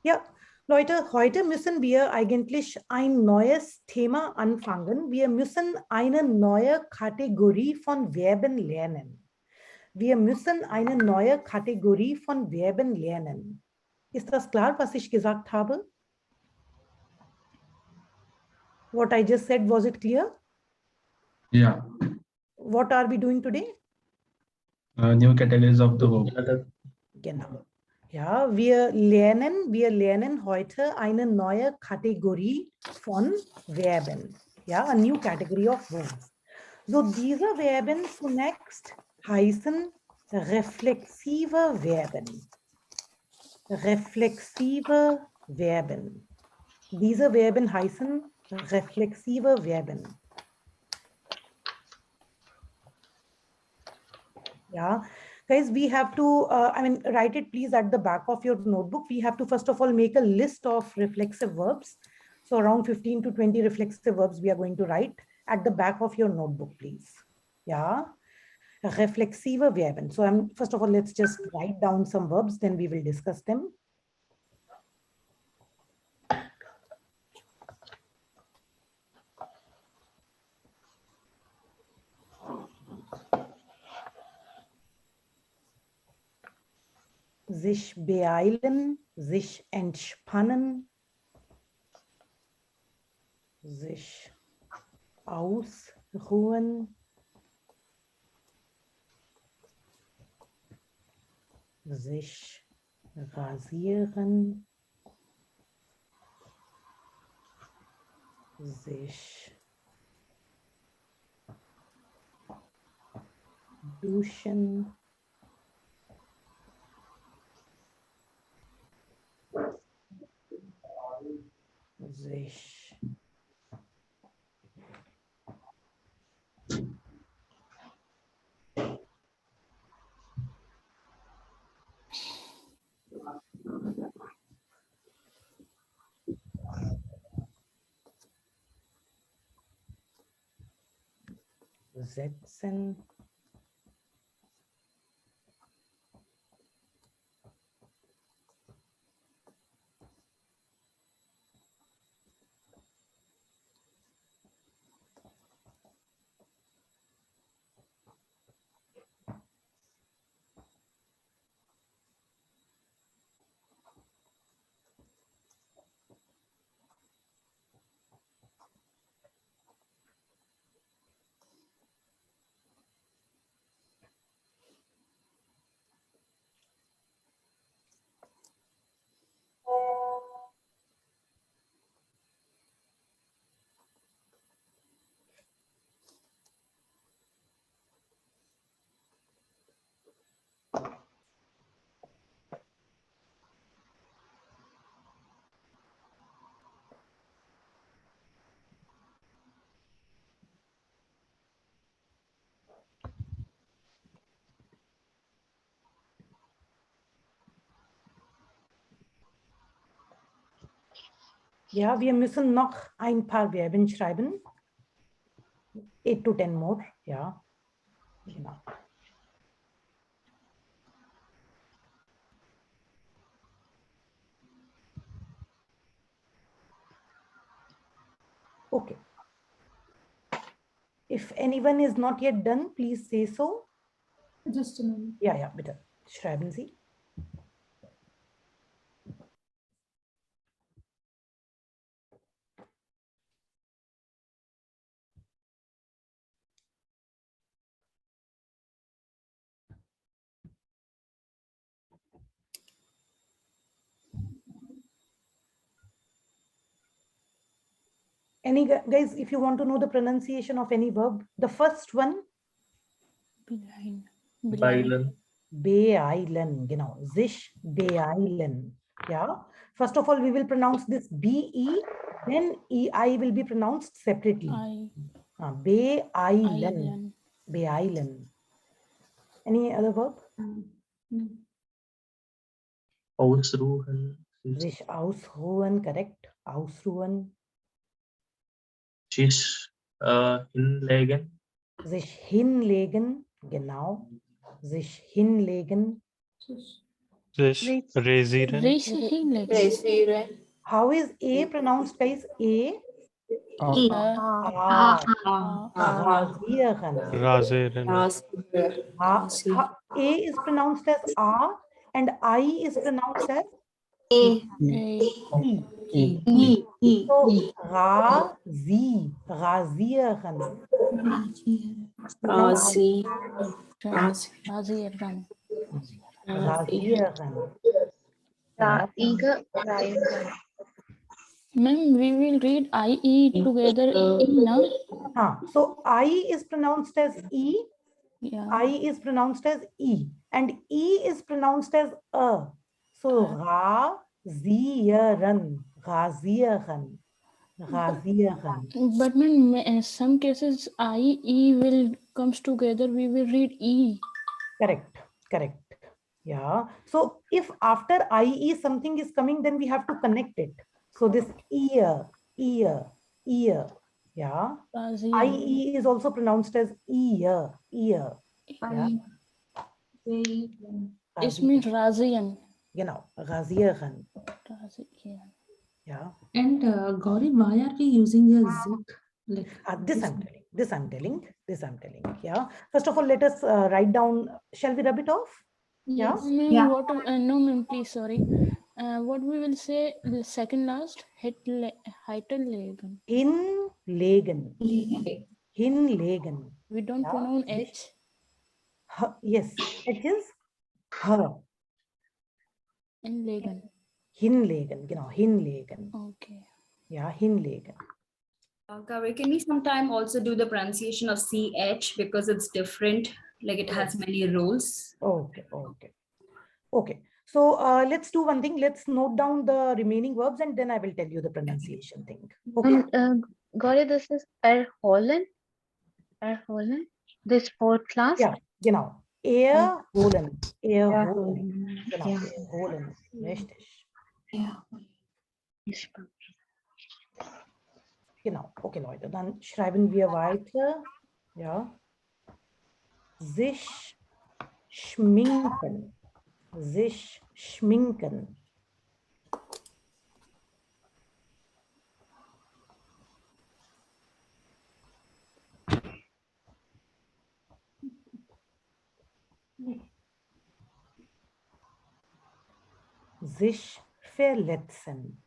Ja, Leute, heute müssen wir eigentlich ein neues Thema anfangen. Wir müssen eine neue Kategorie von Verben lernen. Wir müssen eine neue Kategorie von Verben lernen. Ist das klar, was ich gesagt habe? What I just said, was it clear? Yeah. What are we doing today? New categories of the verb. Genau. Ja, wir lernen heute eine neue Kategorie von Verben. Ja, a new category of verbs. So, diese Verben zunächst heißen reflexive Verben. Reflexive Verben. Diese Verben heißen reflexive Verben. Yeah, guys, we have to, write it please at the back of your notebook. We have to first of all make a list of reflexive verbs. So around 15 to 20 reflexive verbs we are going to write at the back of your notebook, please. Yeah, reflexive Verben. So first of all, let's just write down some verbs, then we will discuss them. Sich beeilen, sich entspannen, sich ausruhen, sich rasieren, sich duschen, sich setzen, ja, wir müssen noch ein paar Verben schreiben. 8 to 10 more, ja. Genau. Okay. If anyone is not yet done, please say so. Just a moment. Ja, ja, bitte. Schreiben Sie. Any guys, if you want to know the pronunciation of any verb, the first one, Beeilen. beeilen, genau, sich beeilen. Yeah. First of all, we will pronounce this be, then ei will be pronounced separately. Beeilen. Beeilen. Any other verb? Ausruhen. Sich ausruhen, correct. Ausruhen. Sich hinlegen. Sich hinlegen, genau. Sich hinlegen. Reziren. Reziren. How is A pronounced, guys? A? E. Ah, Razieren. Raziren. A is pronounced as A and I is pronounced as E. E. So Razieren. Razi. Razieren. Ma'am, we will read IE together in na? So I is pronounced as E, Yeah. I is pronounced as E, and E is pronounced as A. So Razieren. Razieren. Razieren. But ma'am, in some cases IE will comes together. We will read E. Correct. Correct. Yeah. So if after IE something is coming, then we have to connect it. So this ear. Yeah. Razieren. IE is also pronounced as ear. Yeah. It means Razian. Genau. Razieren. Razieren. Yeah. And Gauri, why are we using a zik? Like This I'm telling. Yeah. First of all, let us write down. Shall we rub it off? Yeah. Ma'am, what? No, ma'am. Please, sorry. What we will say the second last? Heiterlegen. Hinlegen. Hinlegen. We don't pronounce H. Yes. It is her. Hinlegen. Hinlegen. Genau. Hinlegen. Okay. Yeah. Hinlegen. Gauri, can we sometime also do the pronunciation of CH because it's different, like it has many rules? Okay. So let's do one thing. Let's note down the remaining verbs and then I will tell you the pronunciation thing. Okay. And Gauri, this is erholen. Erholen. This fourth class. Yeah. Genau. Erholen. Erholen. Genau. Ja. Erholen. Richtig. Genau. Okay, Leute. Dann schreiben wir weiter. Ja. Sich schminken. Sich schminken. Sich verletzen.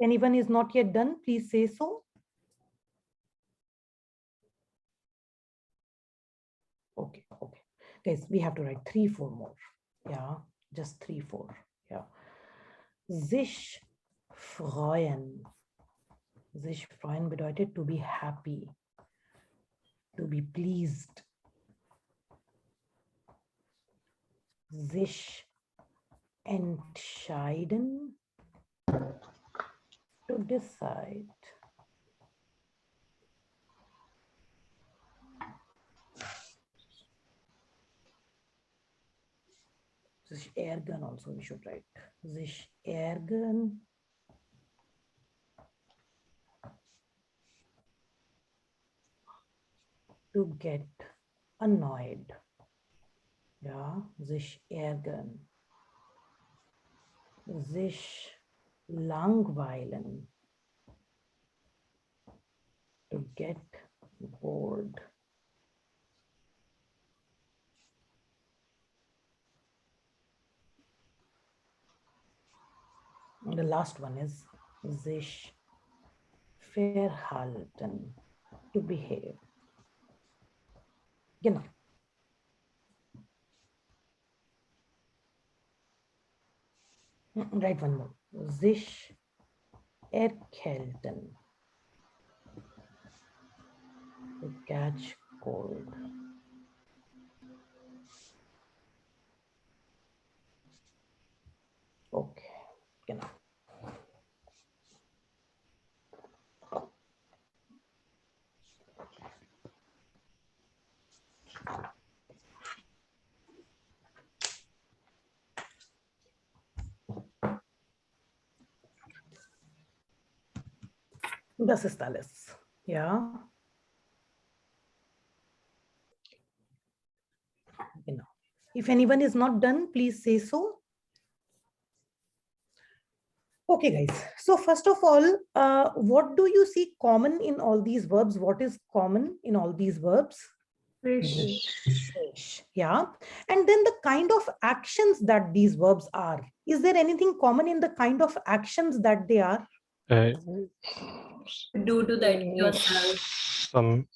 Anyone is not yet done, please say so. Okay, okay. Guys, we have to write 3, 4 more. Yeah, just 3, 4. Yeah. Sich freuen. Sich freuen bedeutet to be happy, to be pleased. Sich entscheiden, to decide. Sich ärgern also we should write. Sich ärgern. To get annoyed. Ja, sich ärgern. Sich langweilen. To get bored. And the last one is sich verhalten, to behave. Genau. Write one more. Sich erkälten, to catch cold. Okay, genau. Das ist alles. Ja. Genau. If anyone is not done, please say so. Okay, guys. So first of all, what do you see common in all these verbs? What is common in all these verbs? Yeah. And then the kind of actions that these verbs are. Is there anything common in the kind of actions that they are? Do to that yourself. Some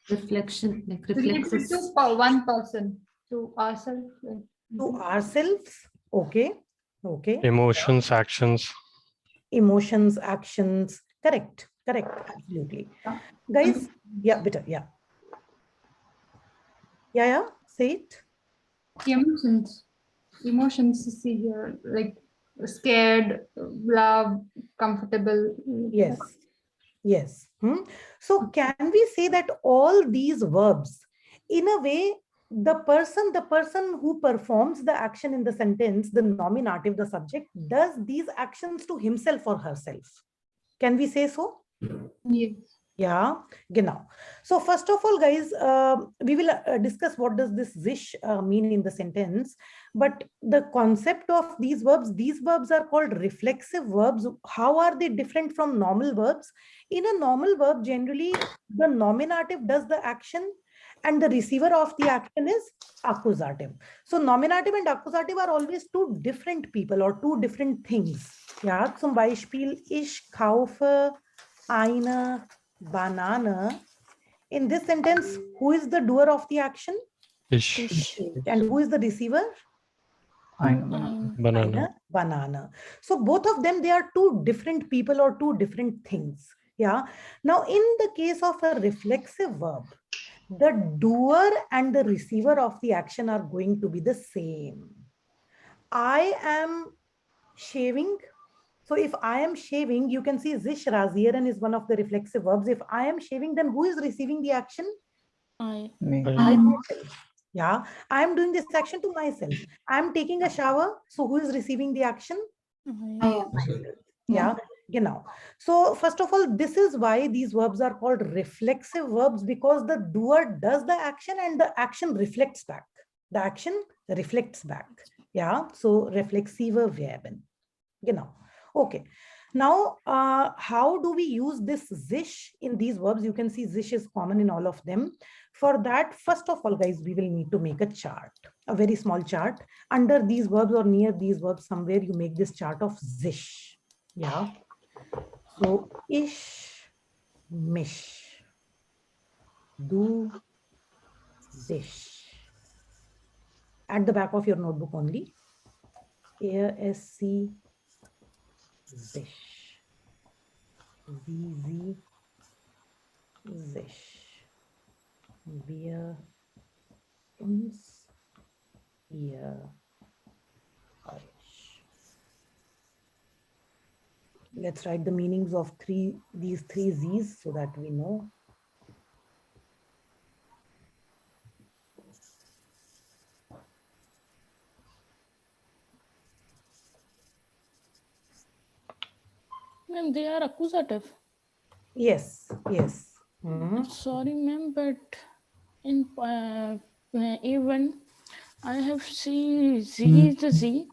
Reflection, like Related reflexes. to one person, to ourselves. To ourselves. Okay. Okay. emotions, actions. Emotions, actions. Correct. Correct. Absolutely. Guys, yeah, better. Yeah. Yeah. Say it. Emotions, see here, like scared, love, comfortable. Yes. Yes. So can we say that all these verbs, in a way, the person who performs the action in the sentence, the nominative, the subject, does these actions to himself or herself? Can we say so? Yes. Yeah, genau. So first of all, guys, we will discuss what does this sich mean in the sentence. But the concept of these verbs are called reflexive verbs. How are they different from normal verbs? In a normal verb, generally, the nominative does the action and the receiver of the action is accusative. So nominative and accusative are always two different people or two different things. Ja, zum Beispiel, ich kaufe eine Banane. In this sentence, who is the doer of the action? Ish. And who is the receiver? Banana. Banana. So both of them, they are two different people or two different things. Yeah. Now, in the case of a reflexive verb, the doer and the receiver of the action are going to be the same. I am shaving. So if I am shaving, you can see sich rasieren is one of the reflexive verbs. If I am shaving, then who is receiving the action? I. Yeah, I am doing this action to myself. I am taking a shower. So who is receiving the action? Yeah, genau. So first of all, this is why these verbs are called reflexive verbs, because the doer does the action and the action reflects back. The action reflects back. Yeah, so reflexive Verben. Genau. Okay. Now, how do we use this sich in these verbs? You can see sich is common in all of them. For that, first of all, guys, we will need to make a chart, a very small chart. Under these verbs or near these verbs, somewhere you make this chart of sich. Yeah. So ish, mish, do, dish. At the back of your notebook only. ASC, zish. ZZ, zish. Wir uns, ihr euch. Let's write the meanings of these three Z's so that we know. Ma'am, they are accusative. Yes, yes. Mhm. Sorry, ma'am, but in A1, I have C, Z is the Z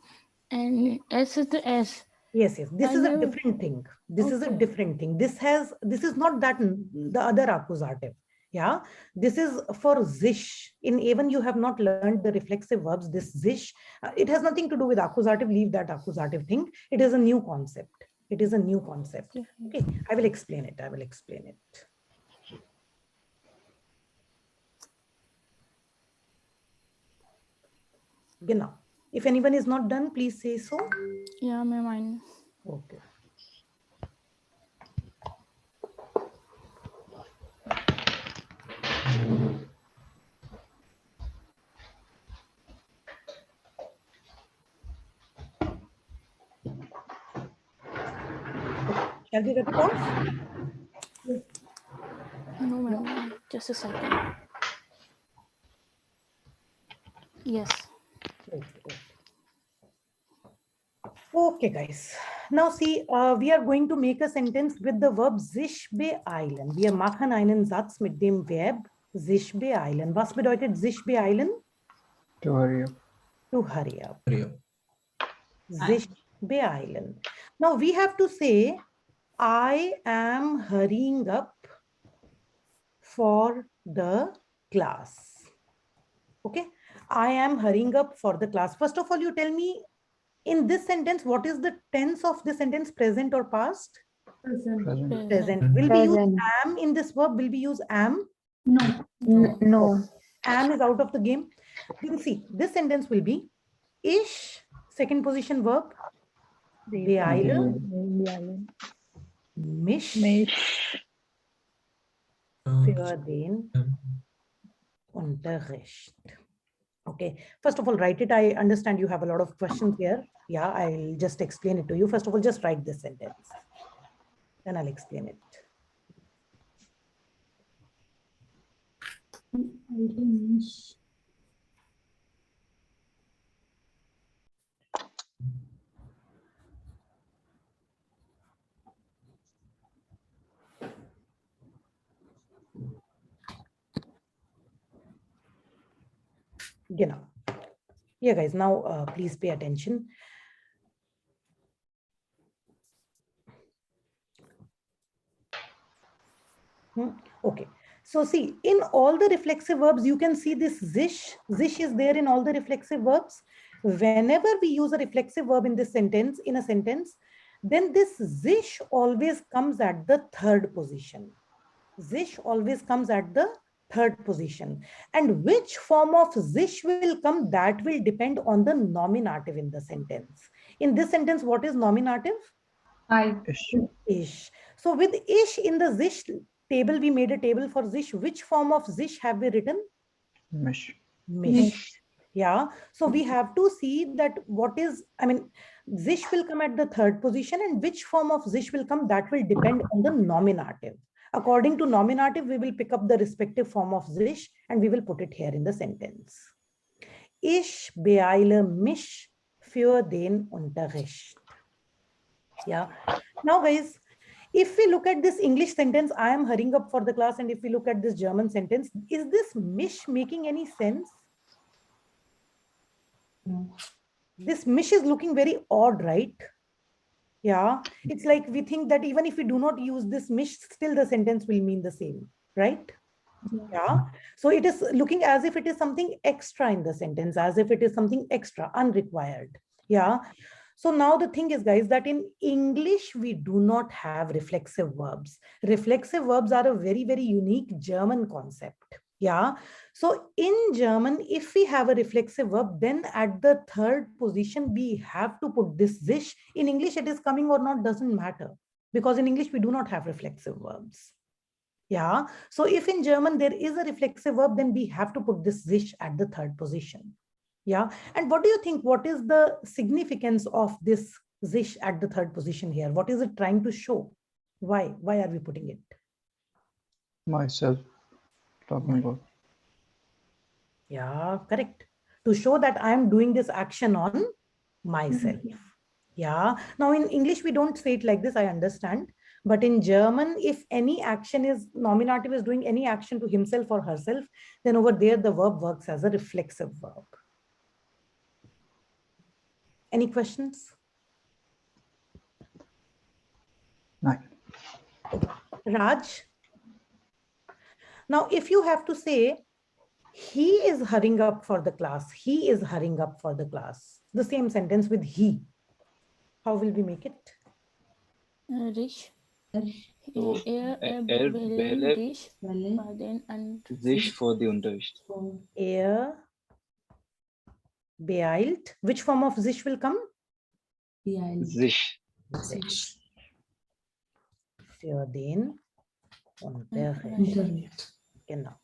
and S is the S. Yes, yes. This I is a never- different thing. This is a Okay. different thing. This is not that the other accusative. Yeah, this is for zish. In A1, you have not learned the reflexive verbs. This zish, it has nothing to do with accusative. Leave that accusative thing. It is a new concept. It is a new concept. Okay, I will explain it. I will explain it. Genau. If anyone is not done, please say so. Yeah, ma'am, I know. Okay. Shall we get it off? No, ma'am, just a second. Yes. Okay, guys. Now see, we are going to make a sentence with the verb sich beeilen. Wir machen einen Satz mit dem Verb sich beeilen. Was bedeutet sich beeilen? To hurry up. To hurry up. Hurry up. Sich beeilen. Now we have to say, I am hurrying up for the class. Okay, I am hurrying up for the class. First of all, you tell me in this sentence, what is the tense of the sentence, present or past? Present. Present. Present. Will we use Present. am in this verb? Will we use am? No. No. Am is out of the game. Then see, this sentence will be ish, second position verb. Beeilen, mish, für den Unterricht. Okay, first of all, write it. I understand you have a lot of questions here. Yeah, I'll just explain it to you. First of all, just write this sentence. Then I'll explain it. Genau. Yeah, guys, now please pay attention. Okay, so see, in all the reflexive verbs, you can see this zish. Zish is there in all the reflexive verbs. Whenever we use a reflexive verb in this sentence, then this zish always comes at the third position. Zish always comes at the third position. And which form of zish will come, that will depend on the nominative in the sentence. In this sentence, what is nominative? I. Ish. So with ish in the zish table, we made a table for zish. Which form of zish have we written? Mish. Mish. Yeah. So we have to see that what is, zish will come at the third position, and which form of zish will come, that will depend on the nominative. According to nominative, we will pick up the respective form of zish and we will put it here in the sentence. Ich beeile mich für den Unterricht. Yeah. Now, guys, if we look at this English sentence, I am hurrying up for the class, and if we look at this German sentence, is this mish making any sense? This mish is looking very odd, right? Yeah, it's like we think that even if we do not use this mish, still the sentence will mean the same, right? Yeah. So it is looking as if it is something extra in the sentence, as if it is something extra, unrequired. Yeah. So now the thing is, guys, that in English, we do not have reflexive verbs. Reflexive verbs are a very, very unique German concept. Yeah. So in German, if we have a reflexive verb, then at the third position, we have to put this sich. In English, it is coming or not, doesn't matter. Because in English, we do not have reflexive verbs. Yeah. So if in German there is a reflexive verb, then we have to put this sich at the third position. Yeah. And what do you think? What is the significance of this sich at the third position here? What is it trying to show? Why? Why are we putting it? Myself talking about. Yeah, correct. To show that I am doing this action on myself. Yeah. Now in English, we don't say it like this, I understand. But in German, if any action is, nominative is doing any action to himself or herself, then over there, the verb works as a reflexive verb. Any questions? 9. Raj? Now, if you have to say, he is hurrying up for the class, he is hurrying up for the class, the same sentence with he, how will we make it? Rish. So, Bellen, Rish. Welle, Baden and sich for the Unterricht. so, Er beeilt. Which form of sich will come? beeilt, Sich. Sich. Für den Unterricht. Unterricht. Genau.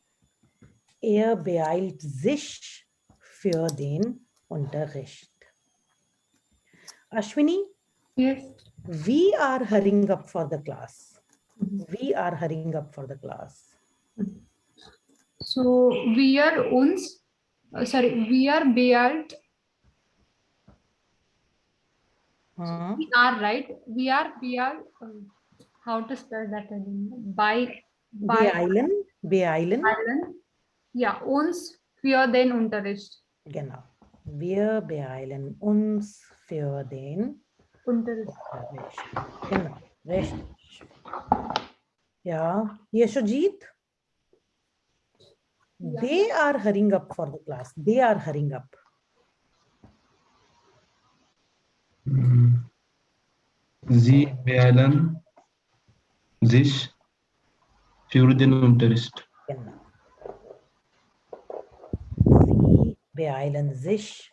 Er beeilt sich für den Unterricht. Ashwini, Yes. we are hurrying up for the class. We are hurrying up for the class. So wir uns, wir beeilt. We are right. We are beeilt. How to spell that again? Beeilen. Beeilen. Ja, uns für den Unterricht. Genau. Wir beeilen uns für den Unterricht. Unterricht. Genau. Richtig. Ja. Yeshojit? They are hurrying up for the class. They are hurrying up. Sie beeilen sich für den Unterricht. Genau. Sie beeilen sich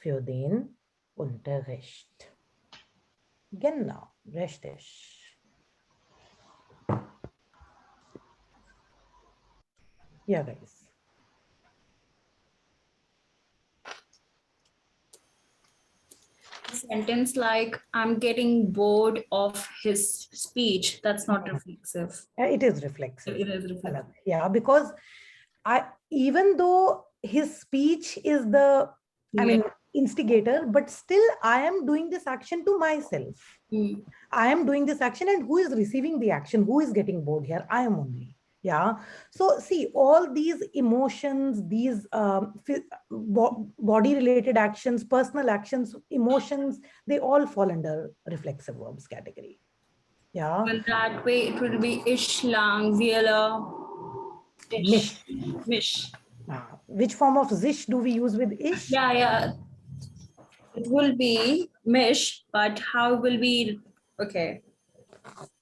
für den Unterricht. Genau, richtig. Yeah, guys. Sentence like, I'm getting bored of his speech. That's not reflexive. It is reflexive. It is reflexive. Yeah, because even though his speech is the, instigator, but still I am doing this action to myself. I am doing this action, and who is receiving the action? Who is getting bored here? I am only. Yeah. So see, all these emotions, these body related actions, personal actions, emotions, they all fall under reflexive verbs category. Yeah. Well, that way it will be ish, lang, zieler, Mish. mish. Which form of sich do we use with ish? Yeah. It will be mish, but how will we, okay.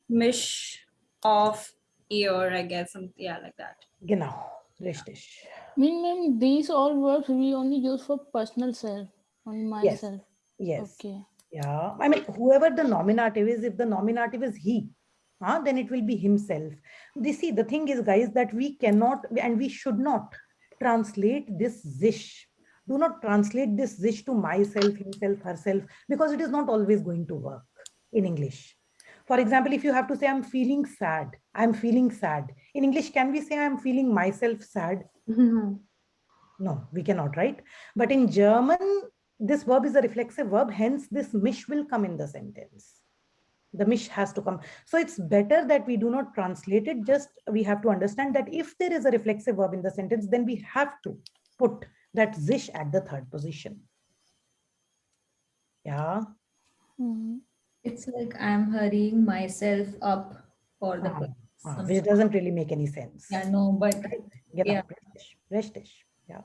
Mish of ear, I guess. Yeah, like that. Genau. Richtig. Mean these all verbs we only use for personal self, on myself. Yes. Okay. Yeah. I mean, whoever the nominative is, if the nominative is he, then it will be himself. See, the thing is, guys, that we cannot and we should not translate this sich. Do not translate this sich to myself, himself, herself, because it is not always going to work in English. For example, if you have to say, I'm feeling sad, I'm feeling sad. In English, can we say I'm feeling myself sad? No, we cannot, right? But in German, this verb is a reflexive verb, hence this mish will come in the sentence. The mish has to come. So it's better that we do not translate it. Just we have to understand that if there is a reflexive verb in the sentence, then we have to put that sich at the third position. Yeah. It's like I'm hurrying myself up for the class. Which doesn't really make any sense. Yeah, no, but yeah. Yeah.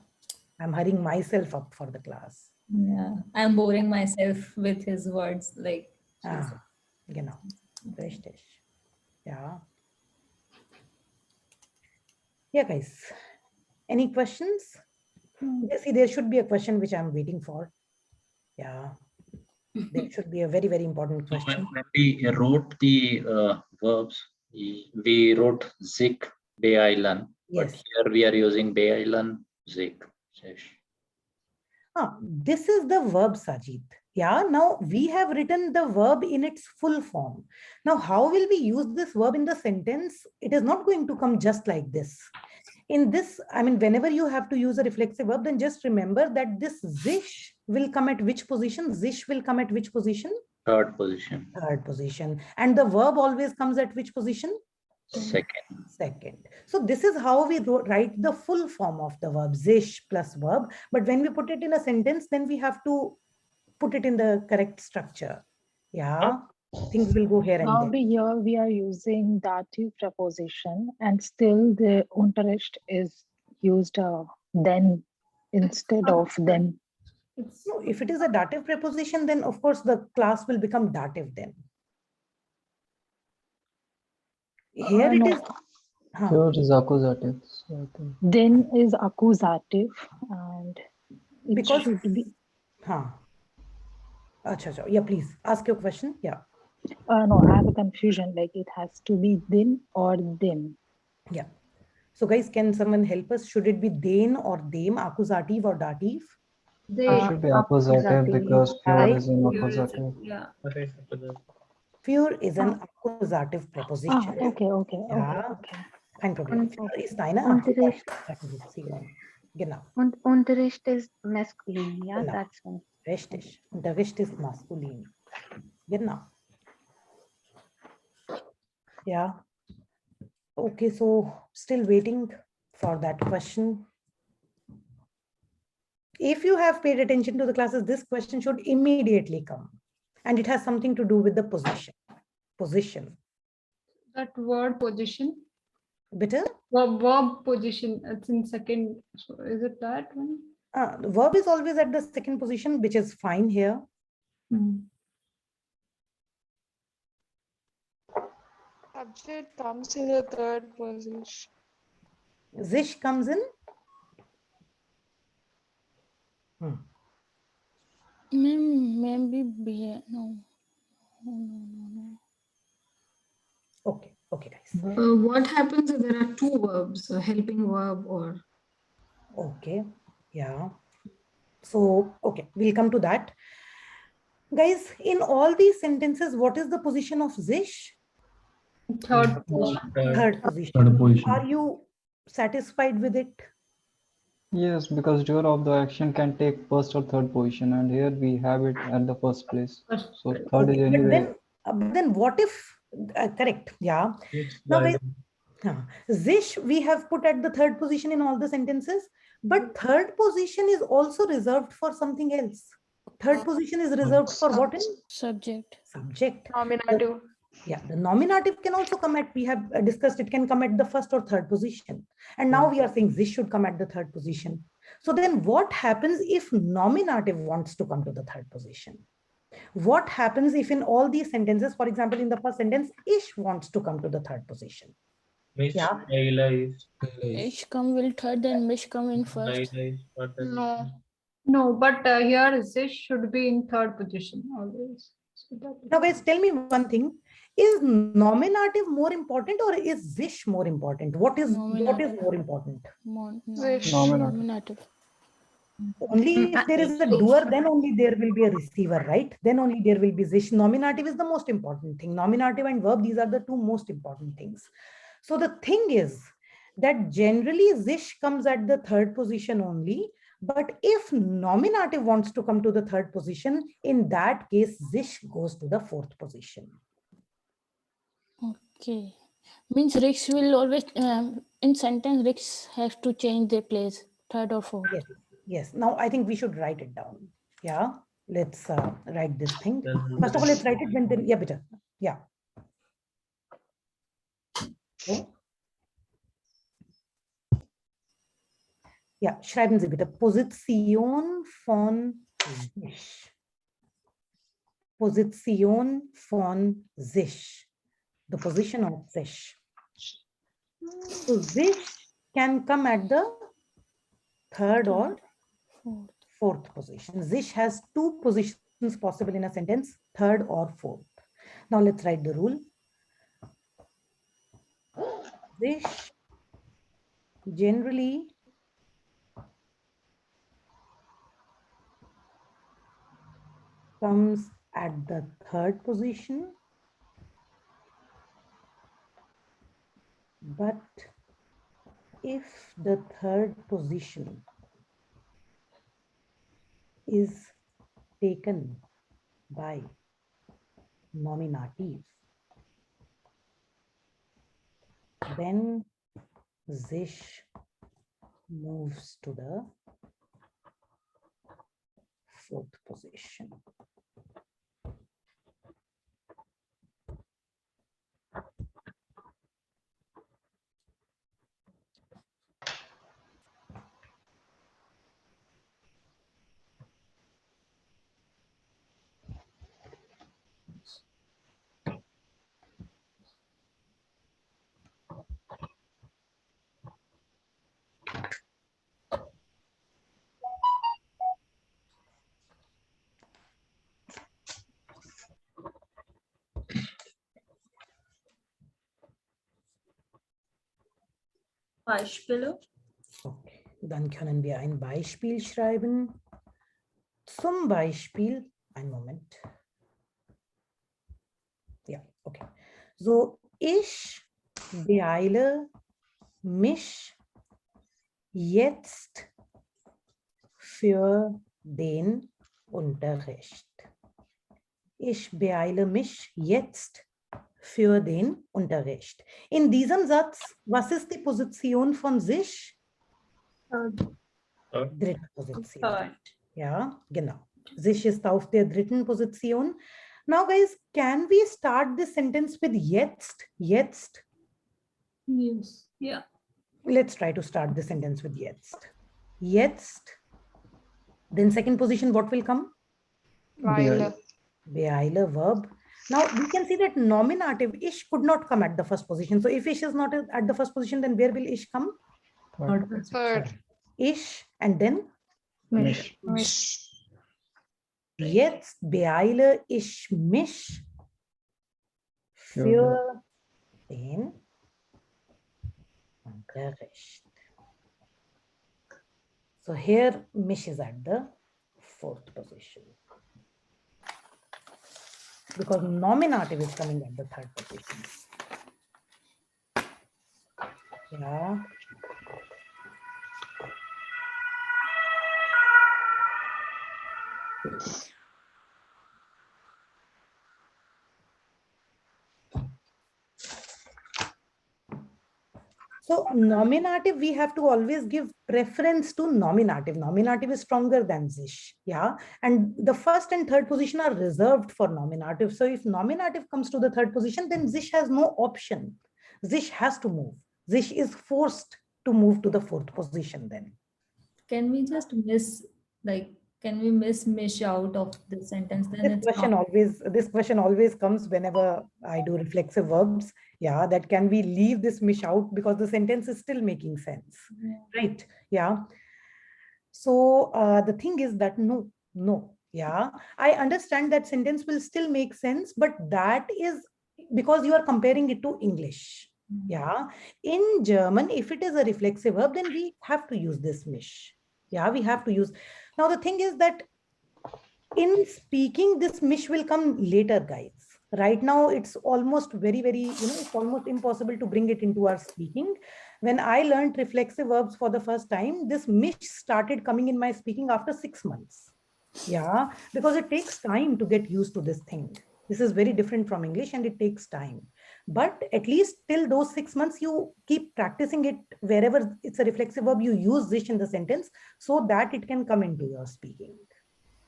I'm hurrying myself up for the class. Yeah, I'm boring myself with his words. Like, Genau. Richtig. Yeah. Yeah, guys. Any questions? See, there should be a question which I'm waiting for. Yeah. There should be a very, very important question. When we wrote the verbs, we wrote Zik, Beailan. But Yes. here we are using Beailan, Zik. This is the verb, Sajid. Yeah, now we have written the verb in its full form. Now, how will we use this verb in the sentence? It is not going to come just like this. In this, I mean, whenever you have to use a reflexive verb, then just remember that this zish will come at which position? Zish will come at which position? Third position. Third position. And the verb always comes at which position? Second. Second. So this is how we write the full form of the verb, zish plus verb. But when we put it in a sentence, then we have to put it in the correct structure. Yeah, things will go here and Now there. here we are using dative preposition and still the Unterricht is used then instead of then. No, if it is a dative preposition, then of course the class will become dative then. Here it No. is. Here it is accusative. So I think. Then is accusative and it Because should be. Acha, yeah, please ask your question. Yeah. No, I have a confusion. Like it has to be then or them. Yeah. So guys, can someone help us? Should it be then or them, accusative or dative? It should be accusative because pure is an accusative. Yeah. Pure is an accusative preposition. Okay. Ja, kein Problem. Pure ist eine Unterricht. Präposition. Genau. Und Unterricht ist masculine, yeah, Genau. that's one. Richtig. Unterricht ist maskulin. Genau. Yeah. Okay, so still waiting for that question. If you have paid attention to the classes, this question should immediately come. And it has something to do with the position. Position. That word position. Bitte? Verb position. It's in second. So is it that one? The verb is always at the second position, which is fine here. Subject comes in the third position. Zish comes in. Maybe be no. Okay, guys. What happens if there are two verbs, a helping verb or? Okay, yeah. So, okay, we'll come to that. Guys, in all these sentences, what is the position of zish? Third position. Third position. Third position. Are you satisfied with it? Yes, because doer of the action can take first or third position, and here we have it at the first place. So third is Okay, anyway. but then what if, correct, yeah. Now guys, zish we have put at the third position in all the sentences, but third position is also reserved for something else. Third position is reserved for what? Subject. Subject. Nominative. Yeah, the nominative can also come at, we have discussed, it can come at the first or third position. And now we are saying this should come at the third position. So then what happens if nominative wants to come to the third position? What happens if in all these sentences, for example, in the first sentence, ish wants to come to the third position? Yeah. Ish come will third, then mish come in first. No, but here this should be in third position always. So Now guys, tell me one thing. Is nominative more important or is zish more important? What is more important? Nominative. Only if there is a doer, then only there will be a receiver, right? Then only there will be zish. Nominative is the most important thing. Nominative and verb, these are the two most important things. So the thing is that generally zish comes at the third position only. But if nominative wants to come to the third position, in that case, zish goes to the fourth position. Okay. Means Rix will always, in sentence, Rix has to change their place, third or fourth. Yes. Now I think we should write it down. Yeah. Let's write this thing. First of all, let's write it when then, yeah, bitte. Yeah. Okay. Ja, schreiben Sie bitte Position von sich. Position von sich. The position of sich. So sich can come at the third or fourth position. Sich has two positions possible in a sentence, third or fourth. Now let's write the rule. Sich generally comes at the third position, but if the third position is taken by nominative, then sich moves to the fourth position. Beispiele. Okay, dann können wir ein Beispiel schreiben. Zum Beispiel, einen Moment. Ja, okay. So, ich beeile mich jetzt für den Unterricht. Ich beeile mich jetzt für den Unterricht. In diesem Satz, was ist die Position von sich? Dritte Position. Third. Ja, genau. Sich ist auf der dritten Position. Now, guys, can we start the sentence with jetzt? Jetzt. Yes. Yeah. Let's try to start the sentence with jetzt. Jetzt. Then second position, what will come? Weile. Beeile, verb. Now we can see that nominative ish could not come at the first position. So if ish is not at the first position, then where will ish come? Third. Ish and then Mich. jetzt beeile ich mich für den Unterricht. So here mich is at the fourth position, because nominative is coming at the third position. Yeah. So nominative, we have to always give preference to nominative. Nominative is stronger than sich. Yeah. And the first and third position are reserved for nominative. So if nominative comes to the third position, then sich has no option. Sich has to move. Sich is forced to move to the fourth position then. Can we just miss, like, can we miss mich out of the sentence? Then This it's question always comes whenever I do reflexive verbs. Yeah, that can we leave this mich out because the sentence is still making sense, right? Yeah. So the thing is that no. Yeah, I understand that sentence will still make sense, but that is because you are comparing it to English. Yeah, in German, if it is a reflexive verb, then we have to use this mich. Yeah, we have to use. Now the thing is that in speaking, this mich will come later, guys. Right now, it's almost very, it's almost impossible to bring it into our speaking. When I learned reflexive verbs for the first time, this mich started coming in my speaking after 6 months. Yeah, because it takes time to get used to this thing. This is very different from English and it takes time. But at least till those 6 months, you keep practicing it wherever it's a reflexive verb, you use this in the sentence so that it can come into your speaking.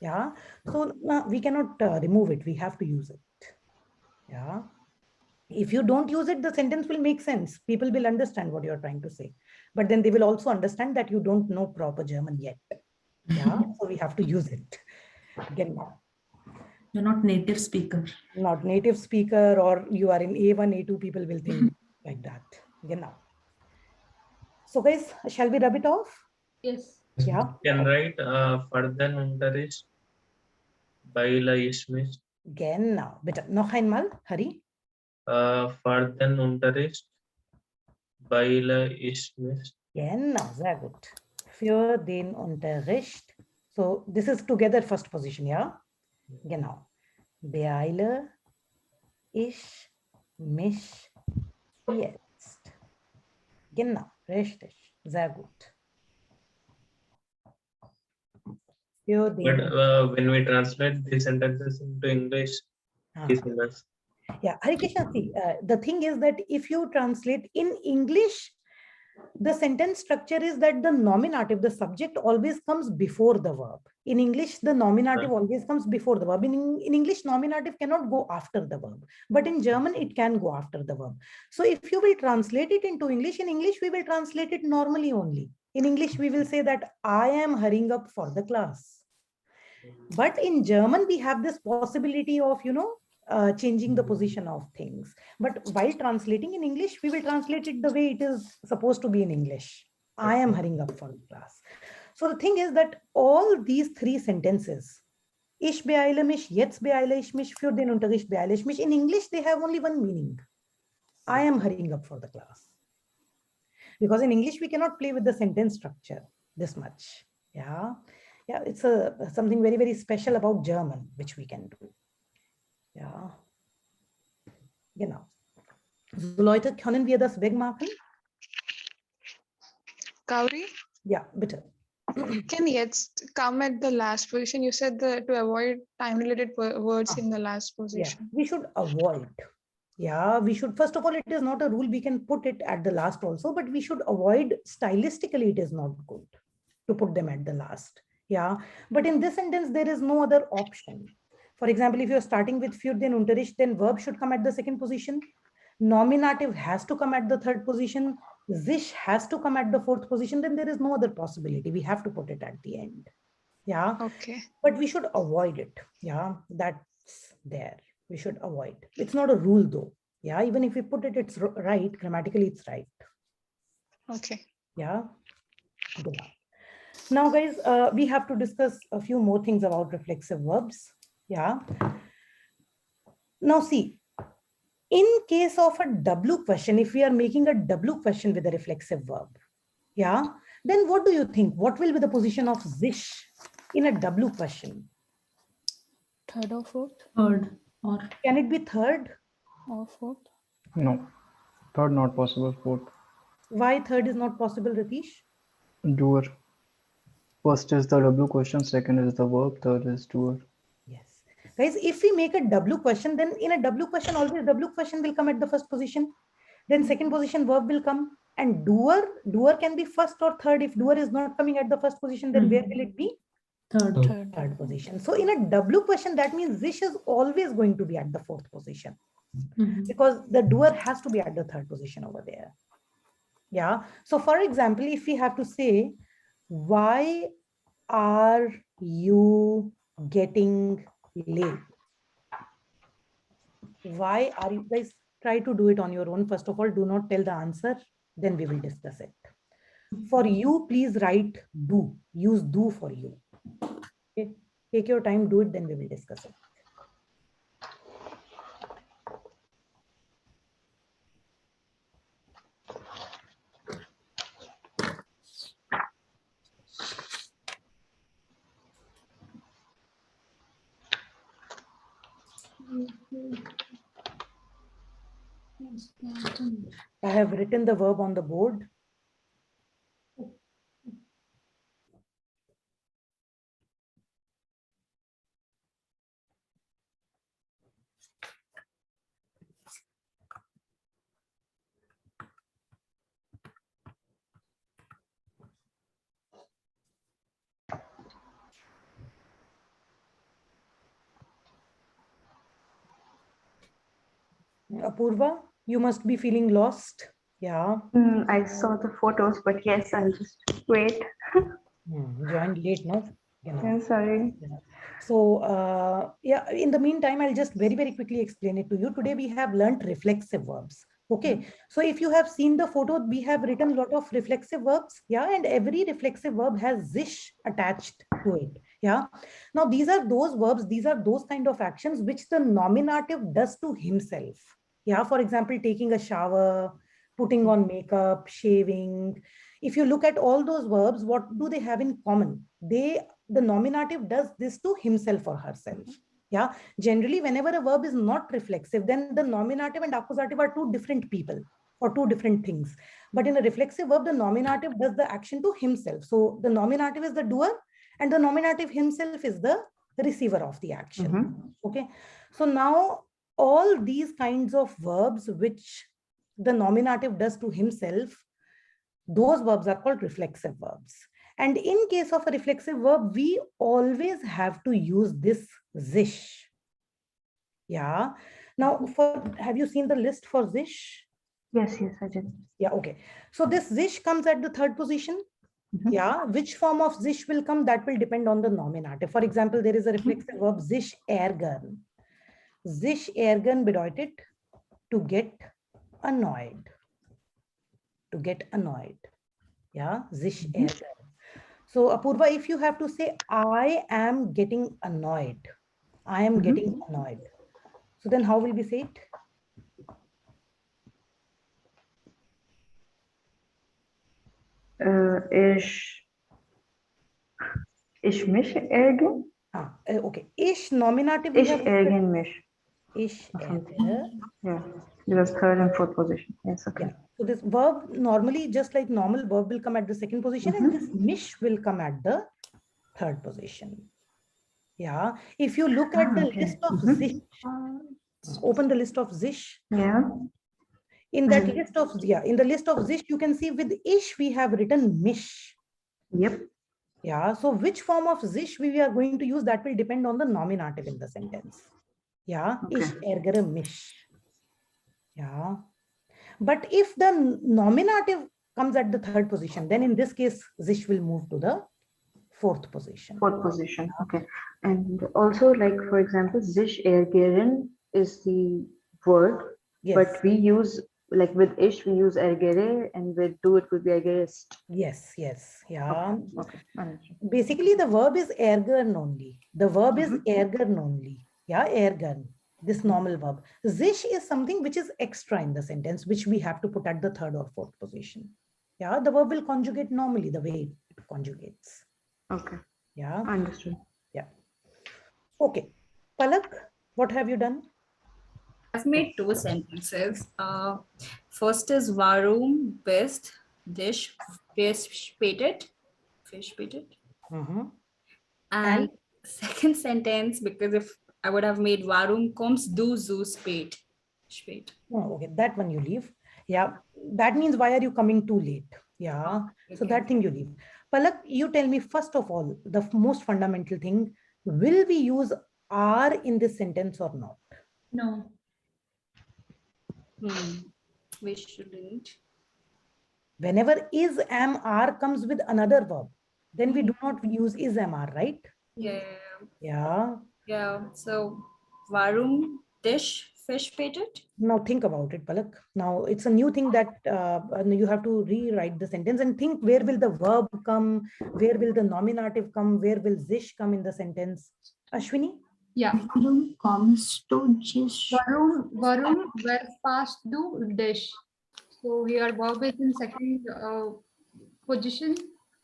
Yeah, so we cannot remove it. We have to use it. Yeah. If you don't use it, the sentence will make sense. People will understand what you're trying to say. But then they will also understand that you don't know proper German yet. Yeah, so we have to use it. Genau. You're not native speaker. Not native speaker, or you are in A1, A2, people will think like that. Genau. So guys, shall we rub it off? Yes. Yeah. Can write further Unterricht bei la Ismisch. Genau. Bitte, noch einmal, Hari. Further Unterricht bei la Ismisch. Genau, sehr gut. Für den Unterricht. So, this is together first position, ja? Genau. Beeile ich mich jetzt. Genau, richtig. Sehr gut. Für But den, when we translate these sentences into English, it's less. yeah, Hare Krishna, see, the thing is that if you translate in English, the sentence structure is that the nominative, the subject always comes before the verb. In English, the nominative always comes before the verb. In English, nominative cannot go after the verb. But in German, it can go after the verb. So if you will translate it into English, in English, we will translate it normally only. In English, we will say that I am hurrying up for the class. But in German, we have this possibility of, changing the position of things. But while translating in English, we will translate it the way it is supposed to be in English. I am hurrying up for the class. So the thing is that all these three sentences, ich beeile mich, jetzt beeile ich mich, für den Unterricht beeile ich mich, in English, they have only one meaning. I am hurrying up for the class. Because in English, we cannot play with the sentence structure this much. Yeah, it's something very, very special about German, which we can do. Ja, genau. So Leute, können wir das wegmachen? Gauri, Ja, bitte. can jetzt come at the last position? You said to avoid time-related words in the last position. Yeah, we should avoid. Yeah, we should, first of all, it is not a rule. We can put it at the last also, but we should avoid, stylistically, it is not good to put them at the last. Yeah, but in this sentence, there is no other option. For example, if you're starting with für den Unterricht, then verb should come at the second position. Nominative has to come at the third position. Sich has to come at the fourth position. Then there is no other possibility. We have to put it at the end. Yeah. Okay. But we should avoid it. Yeah, that's there. We should avoid. It's not a rule though. Yeah, even if we put it, it's right. Grammatically, it's right. Okay. Yeah. Good. Now, guys, we have to discuss a few more things about reflexive verbs. Yeah. Now, see, in case of a W question, if we are making a W question with a reflexive verb, yeah, then what do you think? What will be the position of sich in a W question? Third or fourth? Third. Or can it be third or fourth? No, third not possible. Fourth. Why third is not possible, Ratish? Doer. First is the W question, second is the verb, third is doer. Yes. Guys, if we make a W question, then in a W question, always W question will come at the first position. Then second position verb will come. And doer can be first or third. If doer is not coming at the first position, then where will it be? Third position. So in a W question, that means this is always going to be at the fourth position. Because the doer has to be at the third position over there. Yeah. So for example, if we have to say, why are you getting late? Why are you guys, try to do it on your own. First of all, do not tell the answer, then we will discuss it. For you, please write do. Use do for you. Okay. Take your time, do it, then we will discuss it. I have written the verb on the board. Apurva, you must be feeling lost. Yeah. I saw the photos, but yes, I'll just wait. Joined late, no? you know. I'm sorry. So yeah, in the meantime, I'll just very, very quickly explain it to you. Today we have learnt reflexive verbs. Okay, so if you have seen the photo, we have written a lot of reflexive verbs. Yeah, and every reflexive verb has zish attached to it. Yeah. Now these are those verbs, these are those kind of actions which the nominative does to himself. Yeah, for example, taking a shower, putting on makeup, shaving. If you look at all those verbs, what do they have in common? The nominative does this to himself or herself. Yeah, generally whenever a verb is not reflexive, then the nominative and accusative are two different people or two different things. But in a reflexive verb, the nominative does the action to himself. So the nominative is the doer and the nominative himself is the receiver of the action. Okay, so now all these kinds of verbs which the nominative does to himself, those verbs are called reflexive verbs. And in case of a reflexive verb, we always have to use this zish. Yeah. Now, have you seen the list for zish? Yes, I did. Yeah, okay. So this zish comes at the third position. Yeah, which form of zish will come, that will depend on the nominative. For example, there is a reflexive verb, zish ärgern. Zish ärgern bedeutet to get annoyed. To get annoyed. Yeah, zish ärgern. So Apurva, if you have to say, I am getting annoyed. I am getting annoyed. So then how will we say it? Ich mich ärgern? Okay. Ich nominative. Ich ärgern mich. Ich ärgere. Yeah, because third and fourth position. Yes, okay. Yeah. So this verb normally, just like normal verb, will come at the second position and this mish will come at the third position. Yeah. If you look at the list of zish, open the list of zish. Yeah. In that list of, in the list of zish, you can see with ish, we have written mish. Yep. Yeah. So which form of zish we are going to use, that will depend on the nominative in the sentence. Yeah. Okay. Ich ärgere mich. Yeah. But if the nominative comes at the third position, then in this case, zish will move to the fourth position. Fourth position. Okay. And also, like, for example, sich ärgern is the word, yes. But we use, like with ish, we use ärgere, and with do it would be ärgerist. Yes, yeah. Okay. Basically, the verb is ärgern only. The verb is ärgern only. Yeah, ärgern. This normal verb. Zish is something which is extra in the sentence, which we have to put at the third or fourth position. Yeah, the verb will conjugate normally the way it conjugates. Okay. Yeah. Understood. Yeah. Okay. Palak, what have you done? I've made two sentences. First is Varum best dish fish pated. And second sentence, because if I would have made Varum comes do zoo spade. Oh, okay, that one you leave. Yeah, that means why are you coming too late? Yeah, okay. So that thing you leave. Palak, you tell me first of all, the most fundamental thing, will we use are in this sentence or not? No. We shouldn't. Whenever is, am, are comes with another verb, then we do not use is, am, are, right? Yeah. So Varum dish fish pated. Now think about it, Palak. Now it's a new thing that you have to rewrite the sentence and think, where will the verb come? Where will the nominative come? Where will zish come in the sentence? Ashwini? Yeah. Varum comes to dish. Varum were past do dish. So here verb is in second position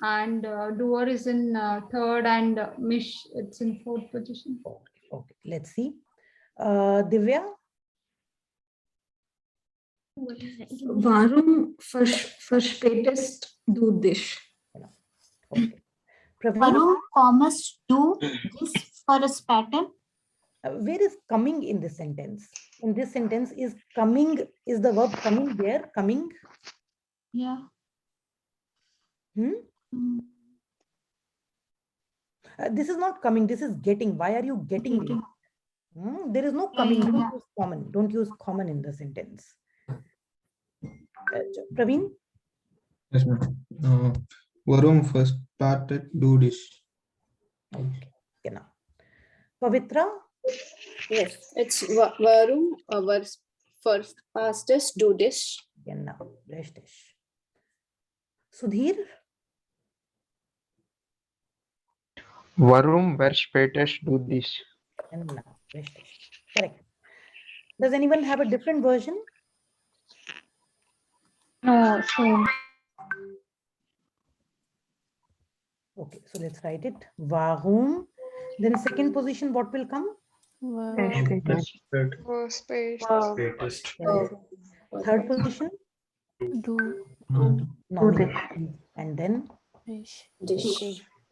and doer is in third and mish it's in fourth position. Okay. Let's see. Divya? Varum verspätest du dich. Okay. Varum commas do this for a pattern. Where is coming in this sentence? In this sentence, is coming, is the verb coming there? Coming? Yeah. This is not coming, this is getting. Why are you getting? There is no coming. Don't use common. Don't use common in the sentence. Praveen? Yes, ma'am. Varum first started do this. Okay. Genau. Pavitra? Yes, it's Varum, our first fastest do this. Genau. Richtig. Sudhir? Varum, where spaters do this. Genau. Richtig. Correct. Does anyone have a different version? No, same. Okay, so let's write it. Warum. Then second position, what will come? First page. Latest. Yes. Third position? Do. Nominative. And then Dish.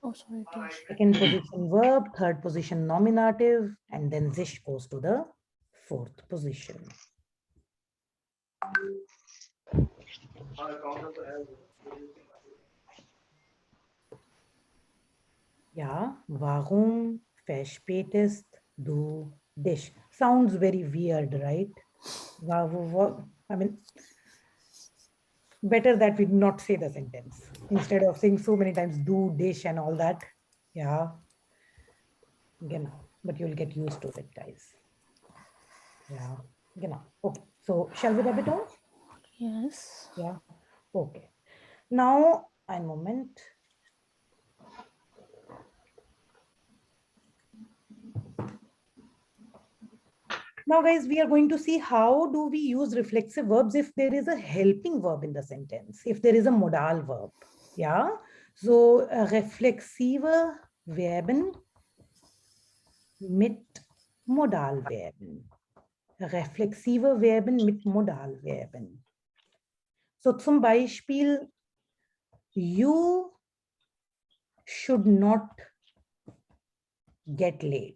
Oh, sorry. Dish. second position verb, third position nominative, and then zish goes to the fourth position. Yeah, warum verspätest du dich? Sounds very weird, right? I mean, better that we not say the sentence instead of saying so many times do, dish, and all that. Yeah. Genau. But you'll get used to it, guys. Yeah. Genau. Okay. So shall we rub it off? Yes. Yeah. Okay. Now, a moment. Now, guys, we are going to see how do we use reflexive verbs if there is a helping verb in the sentence, if there is a modal verb. Yeah. So, reflexive Verben mit Modalverben. Reflexive Verben mit Modalverben. So, zum Beispiel, you should not get late.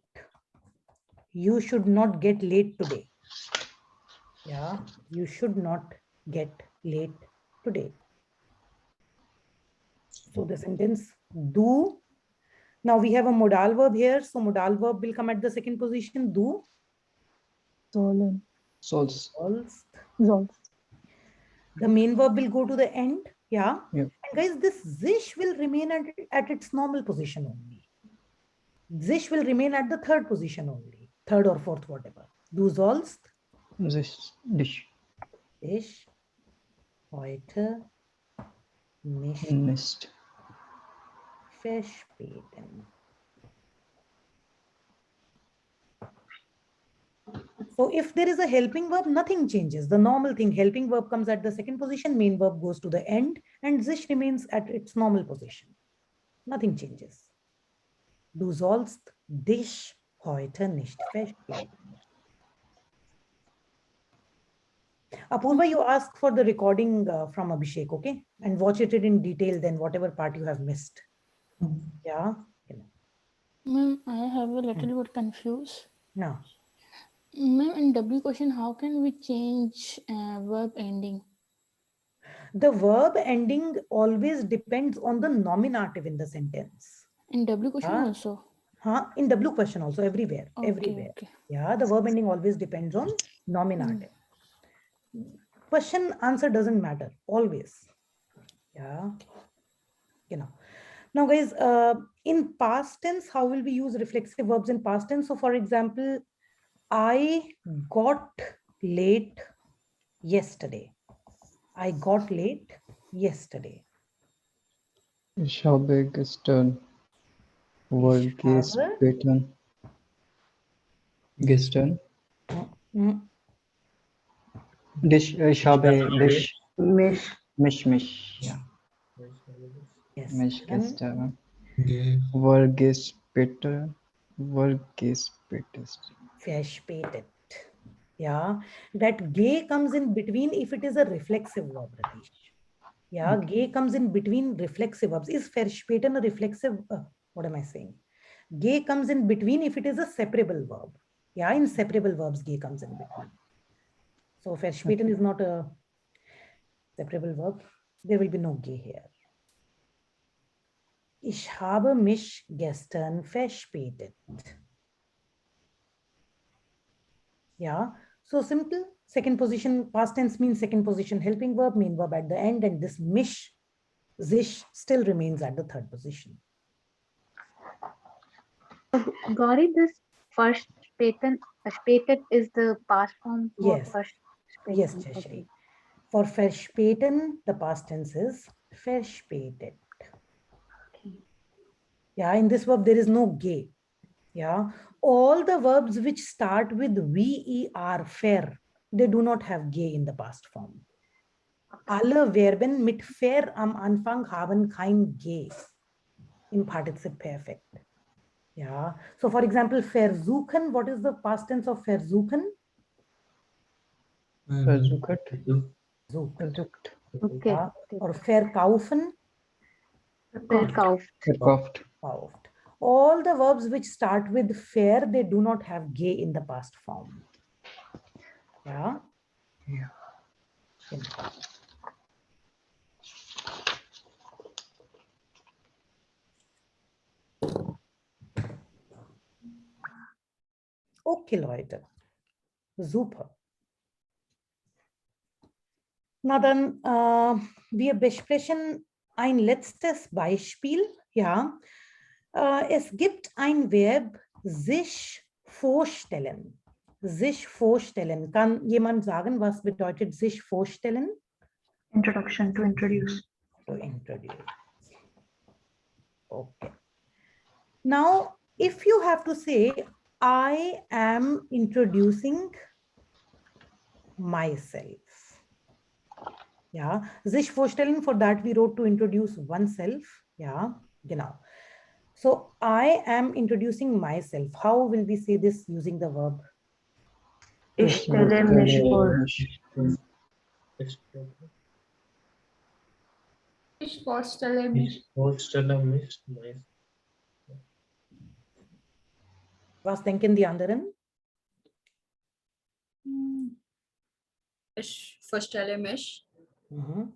You should not get late today. Yeah, you should not get late today. So the sentence do. Now we have a modal verb here. So modal verb will come at the second position. Do. Sollen. Sols. Sollst. The main verb will go to the end. Yeah. Yeah. And guys, this sich will remain at its normal position only. Sich will remain at the third position only. Third or fourth, whatever. Du sollst Dich heute nicht verspäten. So if there is a helping verb, nothing changes. The normal thing, helping verb comes at the second position, main verb goes to the end, and sich remains at its normal position. Nothing changes. Du sollst dich heute nicht verspäten. Apurva, you ask for the recording from Abhishek, okay? And watch it in detail, then whatever part you have missed. Yeah. Ma'am, I have a little bit confused. No. Ma'am, in W question, how can we change verb ending? The verb ending always depends on the nominative in the sentence. In W question also? In W question also, everywhere. Okay, everywhere. okay. Yeah, the verb ending always depends on nominative. Question answer doesn't matter, always. Yeah. You know. Now, guys, in past tense, how will we use reflexive verbs in past tense? So, for example, I got late yesterday. I got late yesterday. Ich habe gestern gestern. Ich habe mich. Ja. Yes. Mich gestern. Verspätet. Yeah, that ge comes in between if it is a reflexive verb, Ratish. Yeah, ge comes in between reflexive verbs. Is verspäten a reflexive? What am I saying? Ge comes in between if it is a separable verb. Yeah, in separable verbs, ge comes in between. So verspäten is not a separable verb. There will be no ge here. Ich habe mich gestern verspätet. Yeah, so simple. Second position, past tense means second position helping verb, main verb at the end, and this mich, sich still remains at the third position. Gauri, this first spätet is the past form for Yes. first Yes, späten. Jayashree. For verspäten, the past tense is verspätet. Yeah, in this verb, there is no ge. Yeah, all the verbs which start with ver, fair, they do not have ge in the past form. Alle Verben mit fair am Anfang haben kein ge im Partizip Perfekt. Yeah, so for example, versuchen, what is the past tense of versuchen? Versucht. Versucht. Okay. Yeah. Or verkaufen? Verkauft. Verkauft. Verkauft. All the verbs which start with fair, they do not have ge in the past form. Yeah. Yeah. Okay, Leute. Super. Na dann, wir besprechen ein letztes Beispiel. Ja, es gibt ein Verb, sich vorstellen. Sich vorstellen. Kann jemand sagen, was bedeutet sich vorstellen? Introduction, to introduce. To introduce. Okay. Now, if you have to say, I am introducing myself. Ja, sich vorstellen, for that we wrote to introduce oneself. Ja, genau. So I am introducing myself. How will we say this using the verb? Ich stelle mich vor. Ich vorstelle mich. Was denken die anderen? Ich vorstelle mich. Mhm.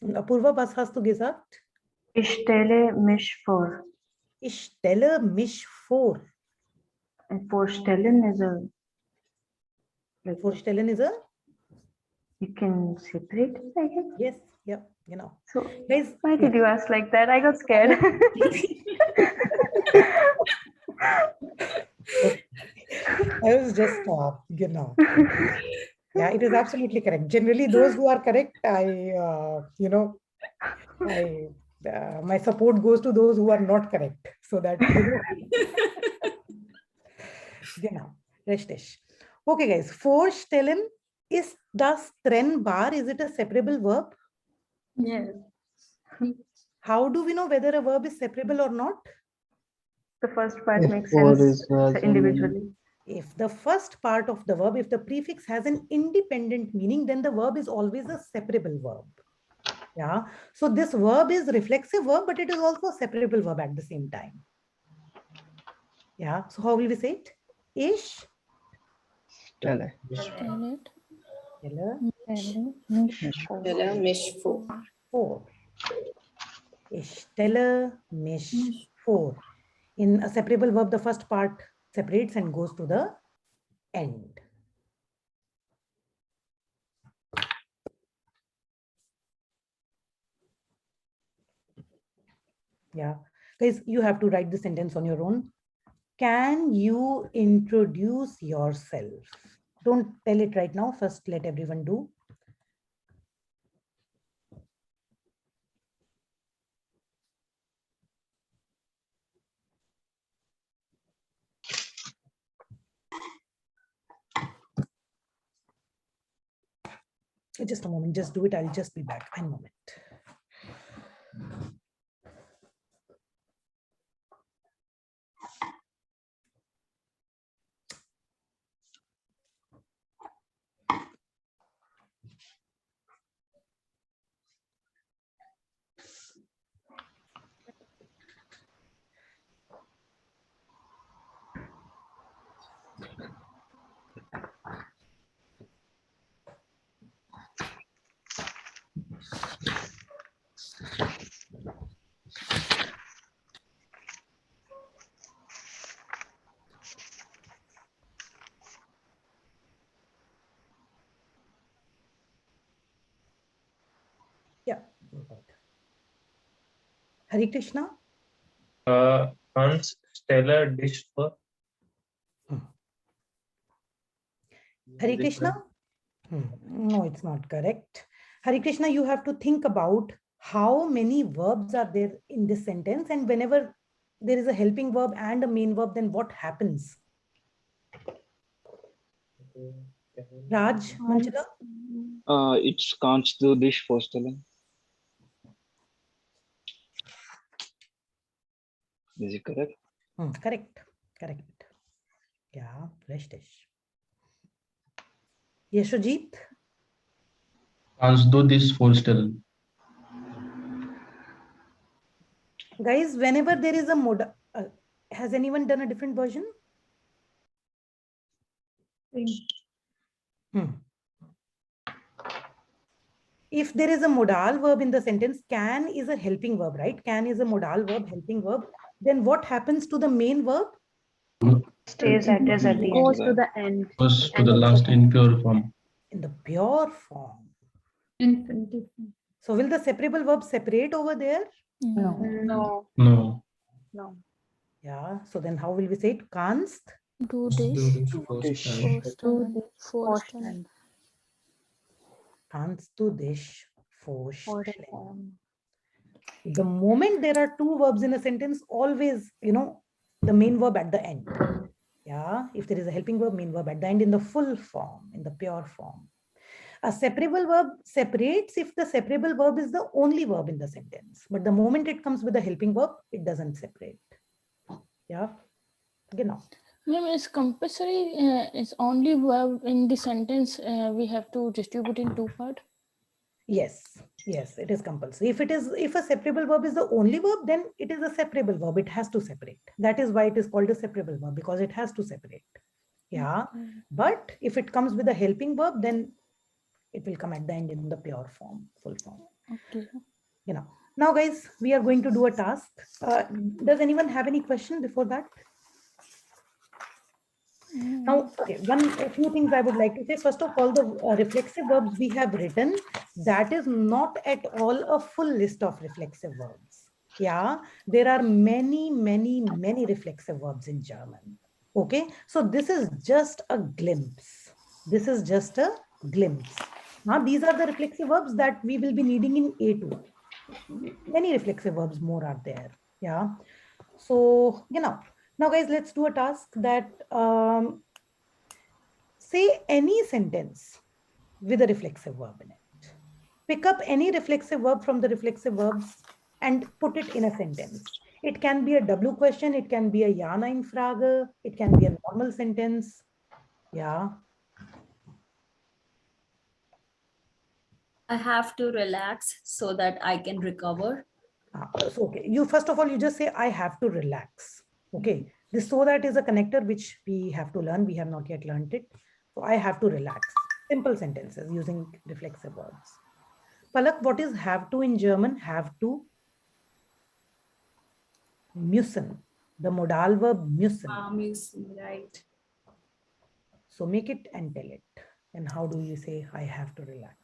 Und Apurva, was hast du gesagt? Ich stelle mich vor. Ich stelle mich vor. And vorstellen is a. Vorstellen is a? You can separate it, I guess. Yes, yeah, genau. So, guys, why did you ask like that? I got scared. I was just, genau. Yeah, it is absolutely correct. Generally, those who are correct, my support goes to those who are not correct. So that, genau, richtig. Okay, guys, vorstellen, ist das trennbar? Is it a separable verb? Yes. How do we know whether a verb is separable or not? The first part If makes for sense is as a individually. If the first part of the verb, if the prefix has an independent meaning, then the verb is always a separable verb. Yeah. So this verb is reflexive verb, but it is also a separable verb at the same time. Yeah. So how will we say it? Ich Stelle. Stelle mich vor. Ich stelle mich vor. In a separable verb, the first part separates and goes to the end. Yeah. Guys, you have to write the sentence on your own. Can you introduce yourself? Don't tell it right now. First, let everyone do. Just a moment. Just do it. I'll just be back. One moment. Yeah. Hare Krishna. Hans stellar dish for. Hare Krishna? No, it's not correct. Hare Krishna, you have to think about how many verbs are there in this sentence, and whenever there is a helping verb and a main verb, then what happens? Raj, Manchala? It's can't do this for Stellan. Is it correct? Correct. Correct. Yeah, fresh dish. Yashojit? Can't do this for still. Guys, whenever there is a mode, has anyone done a different version? If there is a modal verb in the sentence, can is a helping verb, right? Can is a modal verb, helping verb. Then what happens to the main verb? Stays at the end. Goes to the end. Goes to the last in pure form. In the pure form. Infinitive. So will the separable verb separate over there? No. No. No. No. Yeah. So then how will we say it? Canst? Do this. Kannst du dich vorstellen? The moment there are two verbs in a sentence, always, the main verb at the end. Yeah. If there is a helping verb, main verb at the end in the full form, in the pure form. A separable verb separates if the separable verb is the only verb in the sentence. But the moment it comes with a helping verb, it doesn't separate. Yeah. Genau. Ma'am, is compulsory is only verb in the sentence we have to distribute in two parts? Yes, it is compulsory. If a separable verb is the only verb, then it is a separable verb. It has to separate. That is why it is called a separable verb, because it has to separate. Yeah. Okay. But if it comes with a helping verb, then it will come at the end in the pure form, full form. Okay. Now, guys, we are going to do a task. Does anyone have any question before that? Now, okay, a few things I would like to say. First of all, the reflexive verbs we have written, that is not at all a full list of reflexive verbs. Yeah, there are many, many, many reflexive verbs in German. Okay, so this is just a glimpse. This is just a glimpse. Now, these are the reflexive verbs that we will be needing in A2. Many reflexive verbs more are there. Yeah. So, now guys, let's do a task that say any sentence with a reflexive verb in it. Pick up any reflexive verb from the reflexive verbs and put it in a sentence. It can be a W question. It can be a Ja, Nein Frage. It can be a normal sentence. Yeah. I have to relax so that I can recover. So, okay. You first of all, you just say, I have to relax. Okay. This so that is a connector which we have to learn. We have not yet learned it. So I have to relax. Simple sentences using reflexive verbs. Palak, what is have to in German? Have to. Müssen. The modal verb müssen. Müssen, right. So make it and tell it. And how do you say, I have to relax?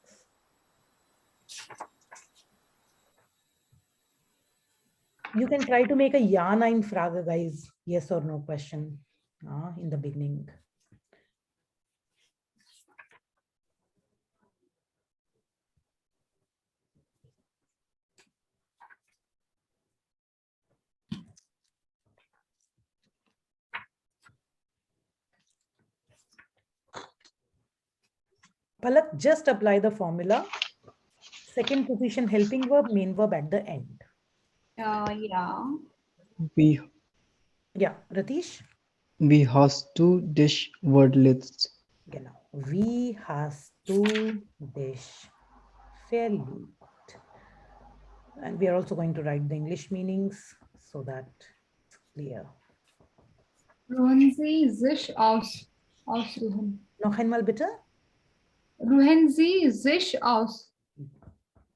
You can try to make a Ja, Nein Frage, guys. Yes or no question in the beginning. Palak, just apply the formula. Second position helping verb, main verb at the end. Yeah. Yeah, Ratish? We has to dish word lists. Genau. Wie hast du dich verliebt? And we are also going to write the English meanings so that it's clear. Ruhen Sie sich ausruhen. Noch einmal bitte? Ruhen Sie sich aus.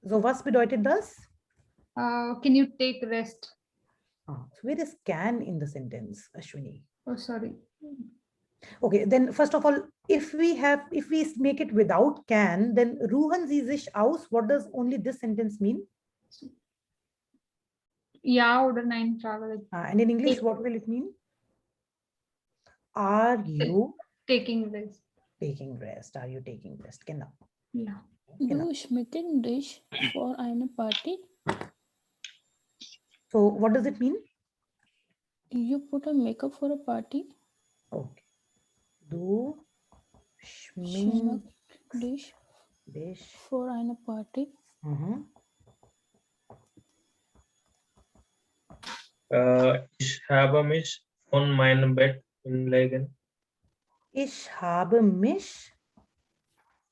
So was bedeutet das? Can you take rest? So where is can in the sentence, Ashwini? Oh, sorry. Okay, then first of all, if we make it without can, then ruhen Sie sich aus, what does only this sentence mean? Ja oder Nein Frage. And in English, what will it mean? Are you Taking rest. taking rest? Are you taking rest? Genau. Ja. Du schmecken dich for eine Party? So what does it mean? You put a makeup for a party? Okay. Du Schmeck schminkst dich for eine Party? Mhm. Ich habe mich von meinem Bett hinlegen. Ich habe mich.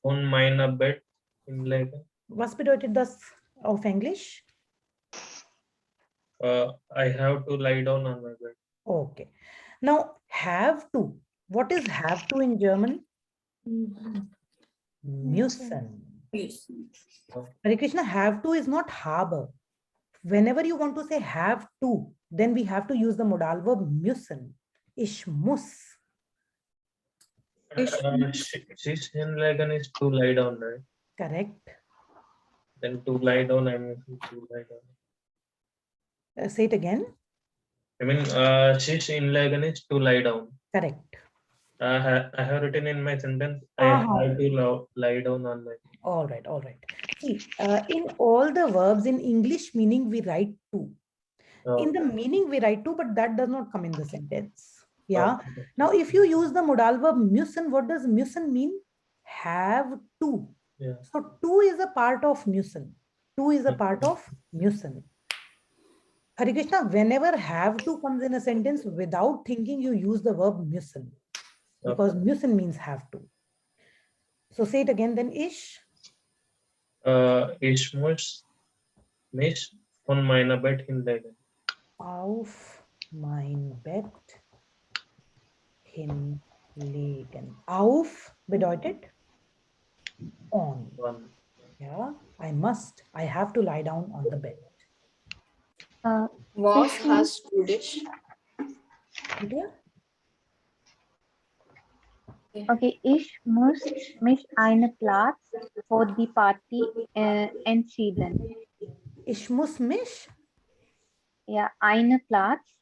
Von meiner Bett hinlegen. Was bedeutet das auf Englisch? I have to lie down on my bed. Okay. Now, have to. What is have to in German? Müssen. Hare Krishna, have to is not habe. Whenever you want to say have to, then we have to use the modal verb müssen. Ich muss. Sich hinlegen is to lie down, right? Correct. Then to lie down, I mean to lie down. Say it again. I mean, sich hinlegen is to lie down. Correct. I have written in my sentence, I have to lie down on my. All right, all right. See, in all the verbs in English meaning, we write to. In the meaning, we write to, but that does not come in the sentence. Yeah. Now, if you use the modal verb müssen, what does müssen mean? Have to. Yeah. So, to is a part of müssen. To is a part of müssen. Hare Krishna, whenever have to comes in a sentence, without thinking, you use the verb müssen. Because müssen means have to. So, say it again, then ich. Ich muss mich von meiner Bett hinlegen. Auf mein Bett hinlegen. Auf bedeutet on. Yeah, I must. I have to lie down on the bed. Was hast du dich? Bitte? Okay, ich muss mich einen Platz für die Party entschieden. Ich muss mich Ja, einen Platz,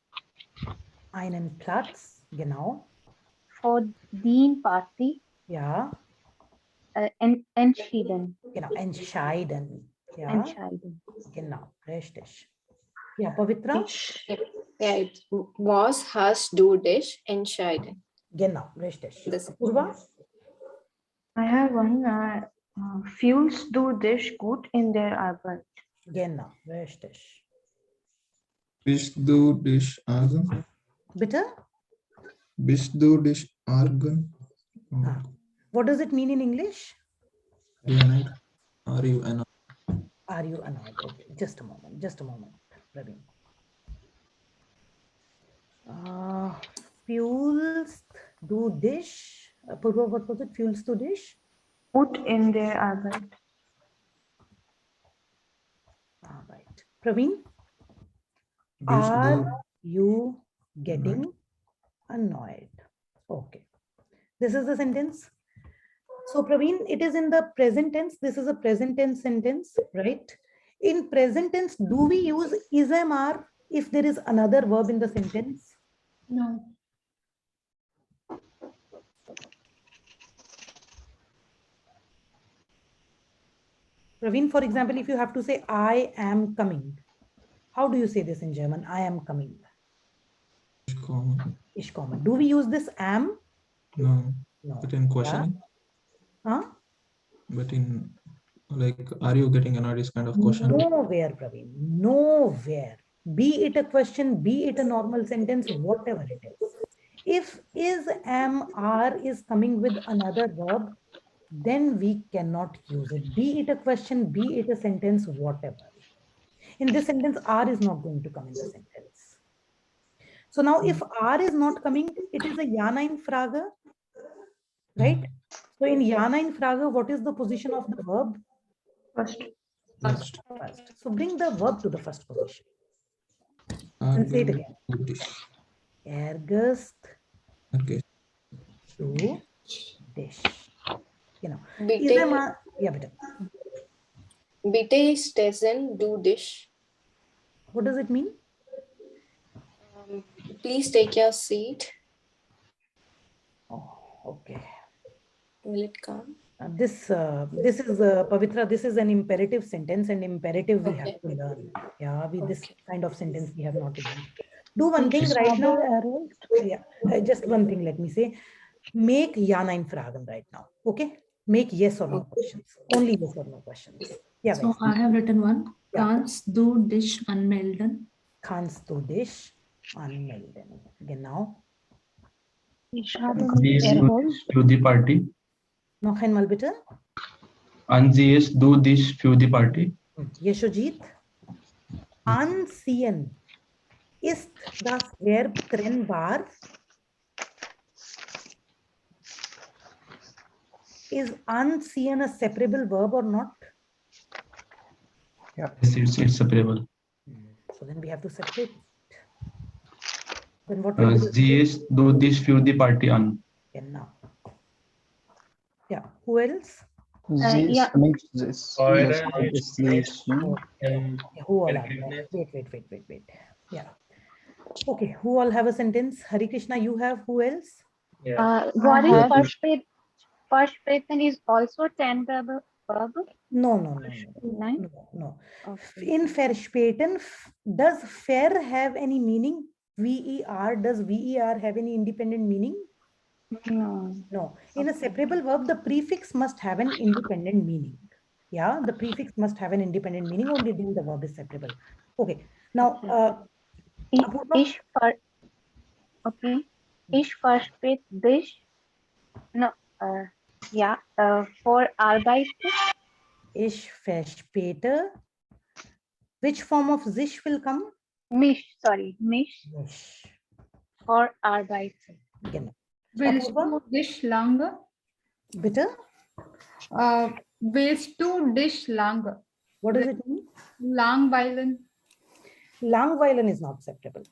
genau. für die Party Ja, entschieden. genau, entscheiden. Ja, Entscheiden. genau, richtig. Ja, Pavitra? Was hast du dich entschieden? Genau, richtig. Das- Purva? I have one. Fühlst du dich gut in der Arbeit? Genau, richtig. Bist du dich argen? Bitte? Bist du dich argen? What does it mean in English? Are you annoyed? Are you annoyed? Okay, just a moment, Praveen. Fühlst du dich? Purva, what was it? Fühlst du dich? Gut in der Arbeit. All right. Praveen? Bist Are you getting annoyed? Okay. This is the sentence. So Praveen, it is in the present tense. This is a present tense sentence, right? In present tense, do we use is am are if there is another verb in the sentence? No. Praveen, for example, if you have to say I am coming, how do you say this in German? I am coming. Ich komme. Do we use this am? No. No. But in questioning? Huh? But in like, are you getting annoyed is kind of question. Nowhere, Praveen. Nowhere. Be it a question, be it a normal sentence, whatever it is. If is, am, are is coming with another verb, then we cannot use it. Be it a question, be it a sentence, whatever. In this sentence, are is not going to come in the sentence. So now if are is not coming, it is a Ja-Nein-Frage, right? So in Ja-Nein-Frage, what is the position of the verb? First. So bring the verb to the first position. And say it again. Ärgerst du dich. Genau. Ja, bitte. Bitte stationen du dich. What does it mean? Please take your seat. Oh, okay. Will it come? This is Pavitra. This is an imperative sentence, and imperative we have to learn. Yeah, this kind of sentence we have not learned. Do one thing right now. Yeah, just one thing. Let me say, make ja nein Fragen right now. Okay, make yes or no questions. Only yes or no questions. Yeah. So I have written one. Kannst du dich anmelden? Kannst du dich anmelden? Genau. Ich habe Sie mich ist erholt. für die Party. Noch einmal bitte. Ansiehst du dich für die Party? Yeshojit, anziehen. Ist das Verb trennbar? Is anziehen a separable verb or not? Yeah. Yes, it's separable. So then we have to separate. Then what will be the Siehst du dich für die Party an? Genau. Yeah. Who else? Sie yeah. schminkt this. Feuren Deshalb ist sie schön. and Who all are forgiveness. there? Wait. Yeah. Okay. Who all have a sentence? Hari Krishna, you have. Who else? Yeah. What is have- first person is also ten-verb verb? No. No? In verspäten, does ver have any meaning? Ver, does ver have any independent meaning? No. No. In a separable verb, the prefix must have an independent meaning. Yeah, the prefix must have an independent meaning, only then the verb is separable. Okay. Now, Apurva? Ich verspät dich. No. For Arbeit. Ich verspäte. Which form of sich will come? Mich. Mich. For Arbeit. Genau. Willst du dich lange? Bitte? Willst du dich lange? What does it mean? Langweilen. Langweilen is not separable.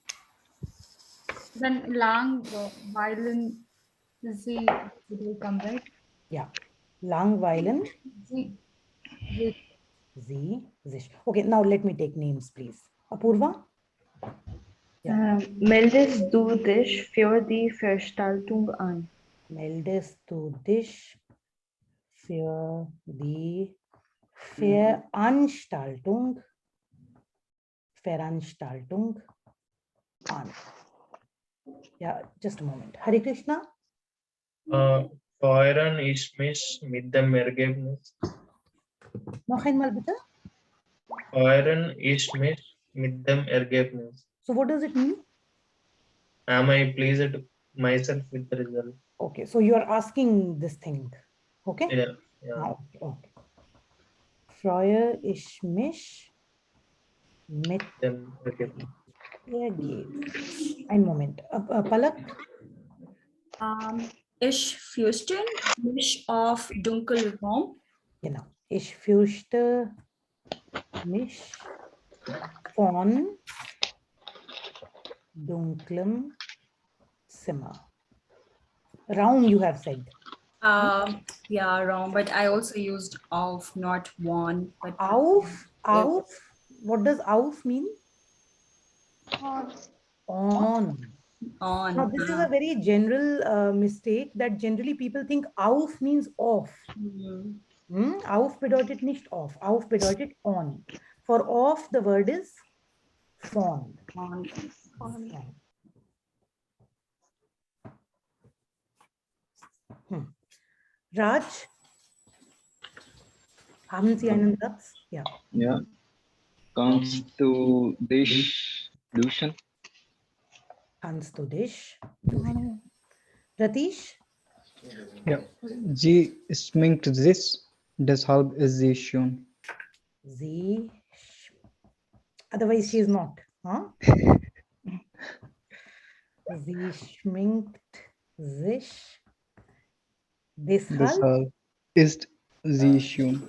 Then langweilen, sie will come, right? Yeah. Langweilen. Sie. Sie, sich. Okay, now let me take names, please. Apurva? Meldest du dich für die Veranstaltung an? Meldest du dich für die Veranstaltung an? Yeah, just a moment. Hare Krishna? Feuren ist mich mit dem Ergebnis. Noch einmal bitte. Feuren ist mich mit dem Ergebnis. So what does it mean? Am I pleased myself with the result? Okay, so you are asking this thing. Okay? Yeah. Okay. Freue ich mich mit Dem Ergebnis. Ergebnis. Ein Moment. Palak? Ich fürchte mich auf Dunkelraum. Genau. Ich fürchte mich von dunklem Zimmer. Raum, you have said. Yeah, wrong. But I also used auf, not one. But Auf? What does auf mean? On. Now, this is a very general mistake that generally people think auf means off. Auf bedeutet nicht off. Auf bedeutet on. For off, the word is von. Raj, haben Sie einen Satz? Ja. Ja. Kannst du dich duschen? Kannst du dich duschen? Ratish? Ja. Sie schminkt sich. Deshalb ist sie schön. Sie. Otherwise, she is not. Huh? Sie schminkt sich. Deshalb ist sie schön.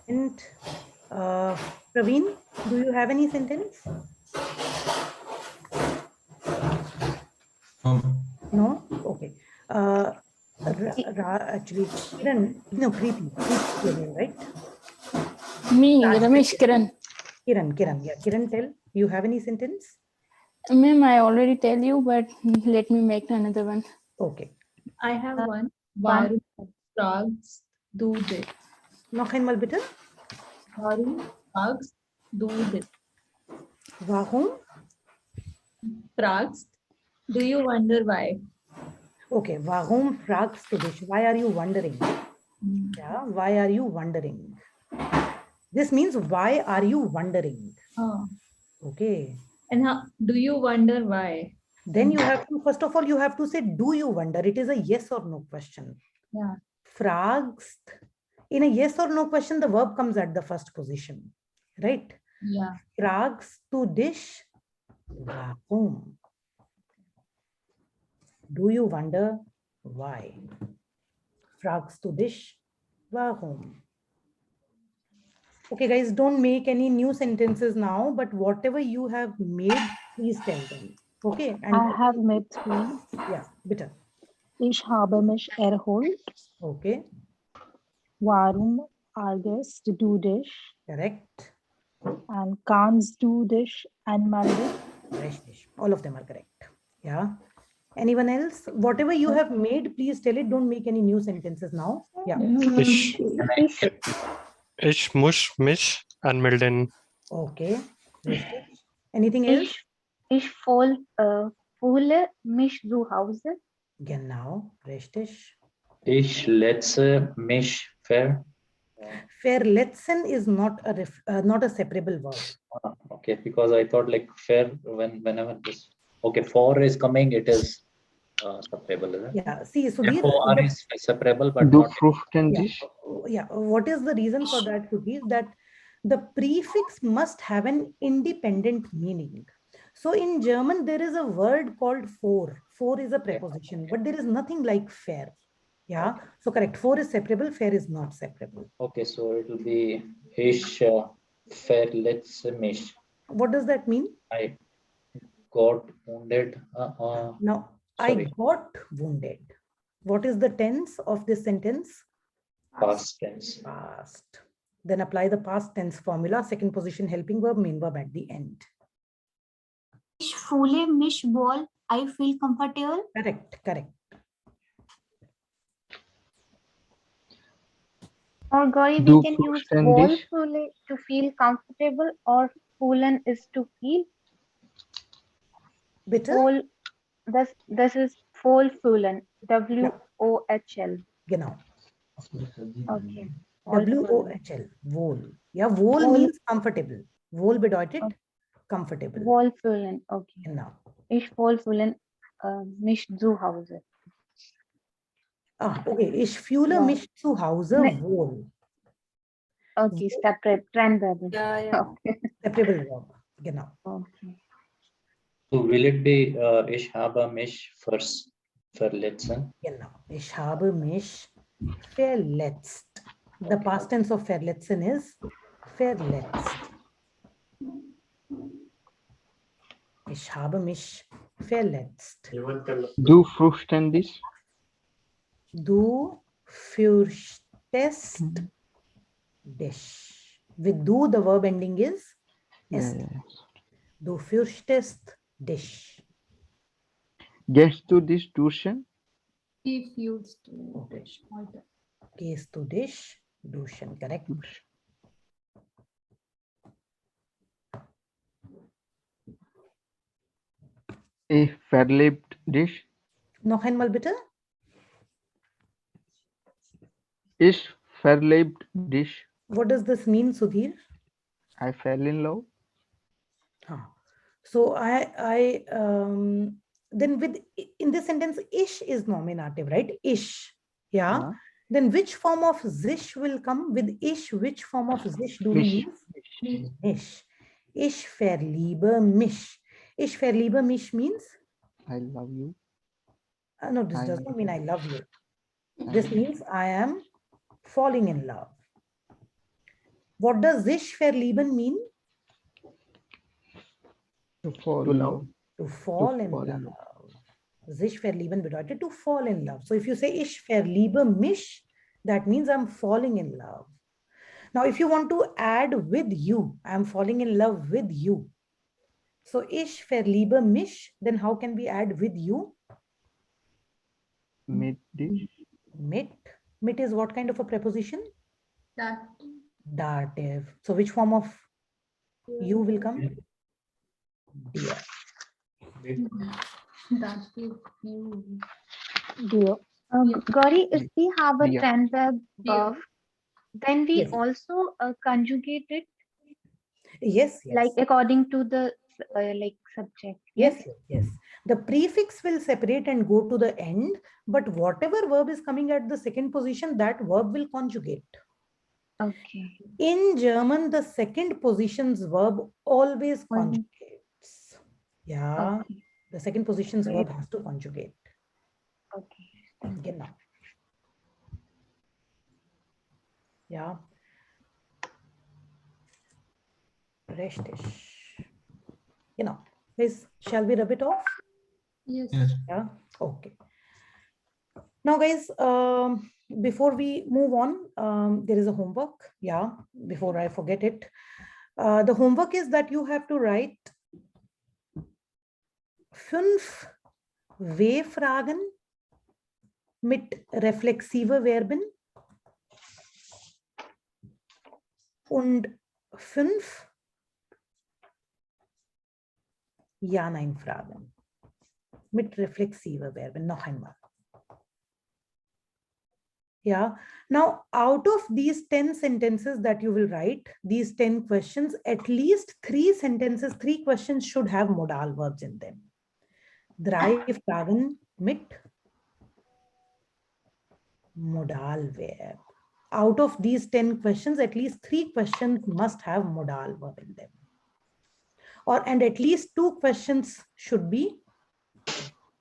And Praveen, do you have any sentence? No? Okay. Actually, Kiran, no, Preeti, Preeti, your name, right? Me, Ramesh Kiran. Kiran, yeah. Kiran, tell, you have any sentence? Ma'am, I already tell you, but let me make another one. Okay. I have one. One. Varum frogs do this. Noch einmal bitte. Varum frogs do this. Warum? Frogs. Do you wonder why? Okay, warum fragst du dich? Why are you wondering? Yeah, why are you wondering? This means why are you wondering? Oh. Okay. And how do you wonder why? Then you have to, first of all, you have to say, do you wonder? It is a yes or no question. Yeah. Fragst. In a yes or no question, the verb comes at the first position, right? Yeah. Fragst du dich? Warum? Do you wonder why? Fragst du dich? Warum? Okay, guys, don't make any new sentences now, but whatever you have made, please tell them. Okay. And I have made 3. yeah, bitte. Ich habe mich erholt. Okay. Warum argest du dich? Correct. And kannst du dich anmelden? Richtig. All of them are correct. Yeah. Anyone else? Whatever you have made, please tell it. Don't make any new sentences now. Yeah. Ich muss mich anmelden. Okay. Richtig. Anything else? Ich fühle mich zu Hause. Genau. Richtig. Ich letze mich Verletzen is not a separable verb. Okay, because I thought like whenever this for is coming, it is separable, isn't it? Yeah. See, so FOR is separable, but Do not Fruchtendisch? yeah. What is the reason for that, Sudhir? That the prefix must have an independent meaning. So in German, there is a word called for. For is a preposition, but there is nothing like fair. Yeah. So correct. For is separable. Fair is not separable. Okay, so it will be ich verletze mich. What does that mean? I got wounded. Now, sorry. I got wounded. What is the tense of this sentence? Past tense. Past. Then apply the past tense formula. Second position helping verb, main verb at the end. Ich fühle mich wohl. I feel comfortable. Correct. Or Gauri, Do we can use Fruchtendisch? wohlfühle to feel comfortable, or fühlen is to feel. Bitte? Wohl, this is wohlfühlen. W-O-H-L. Genau. Okay. W-O-H-L. Wohl. Yeah, wohl means comfortable. Wohl bedeutet comfortable. Wohlfühlen. Okay. Genau. Ich wohlfühlen mich zu Hause. Okay. Ich fühle mich zu Hause wohl. Okay, separate, trennbare. Yeah. Okay. Separable verb. Genau. Okay. So will it be ich habe mich verletzen? Genau. Ich habe mich verletzt. The past tense of verletzen is verletzt. Ich habe mich verletzt. Du Fruchtendisch? Du fürchtest dich. With du, the verb ending is est. Yeah. Du fürchtest dich. Gehst du dich duschen? He feels to. Okay. Gehst du dich duschen? Correct. Ich verliebt dich? Noch einmal bitte. Ich verliebt dich? What does this mean, Sudhir? I fell in love. So then with in this sentence, ish is nominative, right? Ish. Yeah. Then which form of sich will come with ish? Which form of sich do we use? Mich. Ich verliebe mich. Ich verliebe mich means? I love you. No, this does not mean I love you. This means I am falling in love. What does sich verlieben mean? To fall in love. To fall in love. Sich verlieben bedeutet to fall in love. So if you say ich verliebe mich, that means I'm falling in love. Now, if you want to add with you, I'm falling in love with you. So ich verliebe mich, then how can we add with you? Mit dich. Mit. Mit is what kind of a preposition? That Dative. So which form of you will come? Dear. that you. Dear. Gauri, if we have a Yeah. trend verb, then we Yes. also conjugate it Yes, yes. like according to the like subject. Yes, yes, yes. The prefix will separate and go to the end, but whatever verb is coming at the second position, that verb will conjugate. Okay. In German, the second position's verb always conjugates. Yeah, the second position's verb has to conjugate. Okay. Genau. Yeah. Richtig. Genau. Guys, shall we rub it off? Yes. Yeah. Okay. Now, guys, before we move on, there is a homework. Yeah. Before I forget it, the homework is that you have to write 5 W-Fragen mit reflexive Verben und 5 Ja-Nein-Fragen mit reflexive Verben. Noch einmal. Yeah. Now, out of these 10 sentences that you will write, these 10 questions, at least 3 sentences, 3 questions should have modal verbs in them. 3 Fragen mit modal verb. Out of these 10 questions, at least 3 questions must have modal verb in them. And at least 2 questions should be,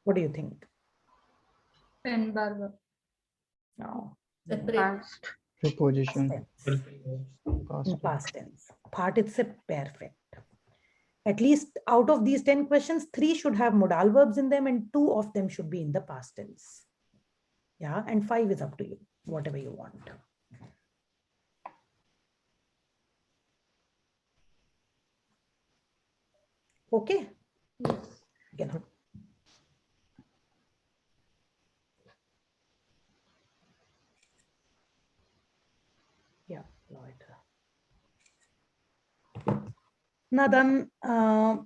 what do you think? Pen bar. No. Past. Preposition. Past tense. Participle perfect. At least out of these 10 questions, 3 should have modal verbs in them and 2 of them should be in the past tense. Yeah, and 5 is up to you, whatever you want. Okay? Genau. Ja, Leute. Now then, now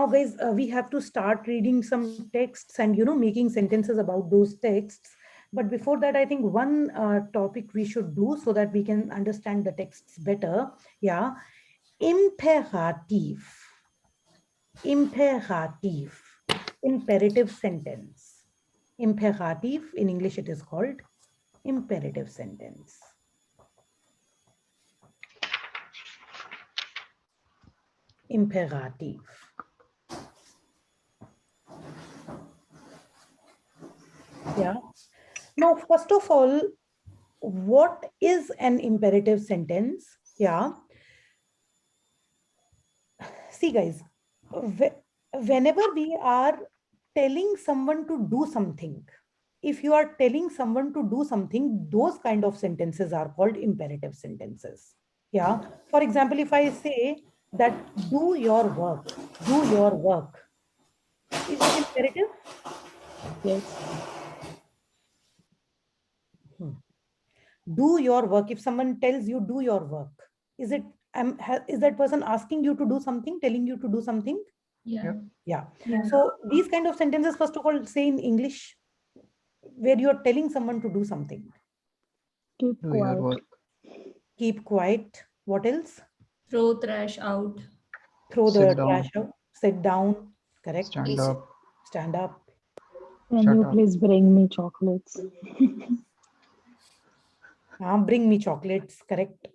guys, we have to start reading some texts and, making sentences about those texts. But before that, I think one topic we should do so that we can understand the texts better. Yeah. Imperativ. Imperativ. Imperative sentence. Imperativ, in English it is called imperative sentence. Imperativ. Yeah. Now, first of all, what is an imperative sentence? Yeah. See, guys, whenever we are telling someone to do something, if you are telling someone to do something, those kind of sentences are called imperative sentences. Yeah. For example, if I say that do your work, is it imperative? Yes. Do your work. If someone tells you do your work, is that person asking you to do something, telling you to do something? Yeah. Yeah. So these kind of sentences, first of all, say in English, where you're telling someone to do something. Keep Do your quiet. work. Keep quiet. What else? Throw trash out. Throw Sit the down. trash out. Sit down. Correct. Stand up. Stand up. Can Shut you up. please bring me chocolates? Bring me chocolates. Correct.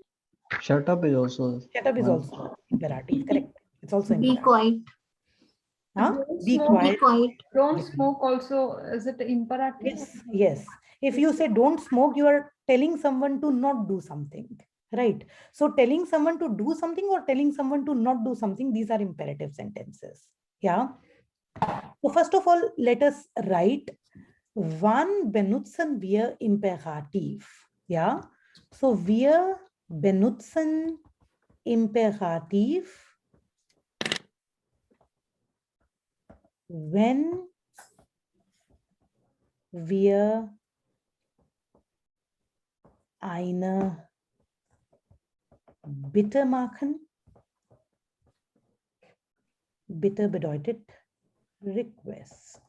Shut up is also. Shut up is also imperative. Correct. It's also Be imperative. quiet. Huh? Don't Be smoke. quiet. Be quiet. Don't smoke also. Is it imperative? Yes, yes. If you say don't smoke, you are telling someone to not do something, right? So telling someone to do something or telling someone to not do something, these are imperative sentences. Yeah. So first of all, let us write wann benutzen wir Imperativ? Yeah. So wir benutzen Imperativ, wenn wir eine Bitte machen. Bitte bedeutet Request.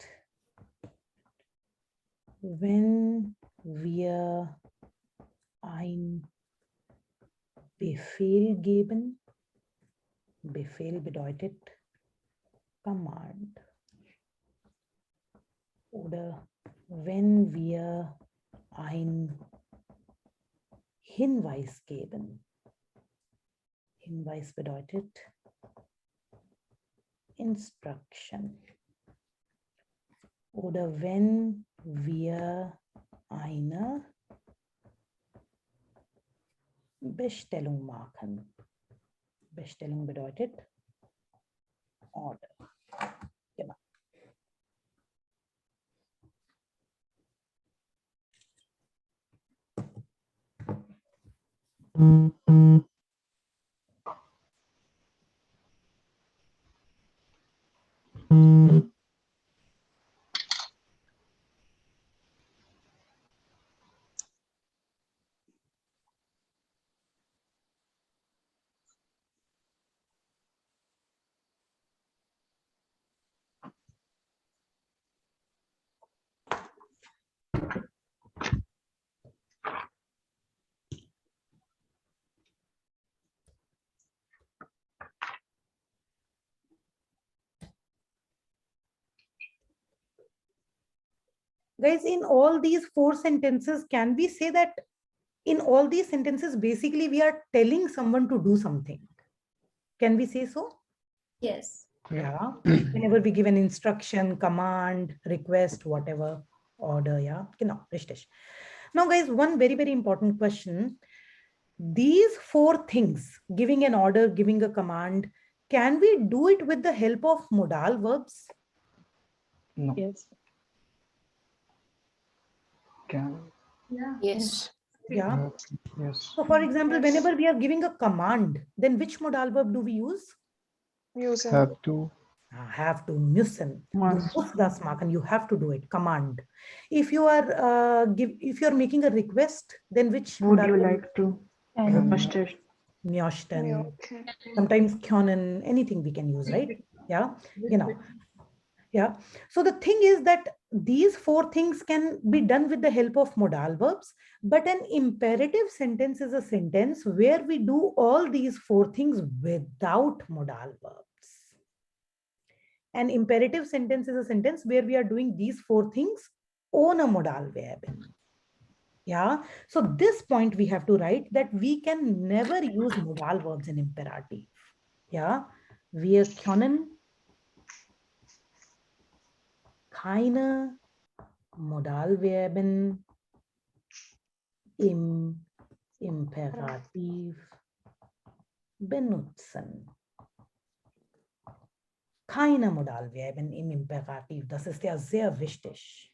Wenn wir ein Befehl geben, Befehl bedeutet Command. Oder wenn wir ein Hinweis geben. Hinweis bedeutet Instruction. Oder wenn wir eine Bestellung machen. Bestellung bedeutet Order. Genau. Guys, in all these 4 sentences, can we say that in all these sentences, basically we are telling someone to do something? Can we say so? Yes. Yeah. Whenever we give an instruction, command, request, whatever, order, yeah. Genau, richtig. Now, guys, one very, very important question. These 4 things, giving an order, giving a command, can we do it with the help of modal verbs? No. Yes. Can. Yeah. Yes. Yeah. Yes. So, for example, whenever we are giving a command, then which modal verb do we use? Müssen. Have to. Have to, müssen. Du Must. musst das machen. You have to do it. Command. If you are if you are making a request, then which Would modal you verb? like to? And Möchte. Möchten. Okay. Sometimes können. Anything we can use, right? Yeah. Genau. Yeah. So the thing is that these 4 things can be done with the help of modal verbs, but an imperative sentence is a sentence where we do all these 4 things without modal verbs. An imperative sentence is a sentence where we are doing these 4 things on a modal verb. Yeah. So this point we have to write that we can never use modal verbs in imperative. Yeah. Wir können keine Modalverben im Imperativ benutzen. Keine Modalverben im Imperativ. Das ist ja sehr wichtig.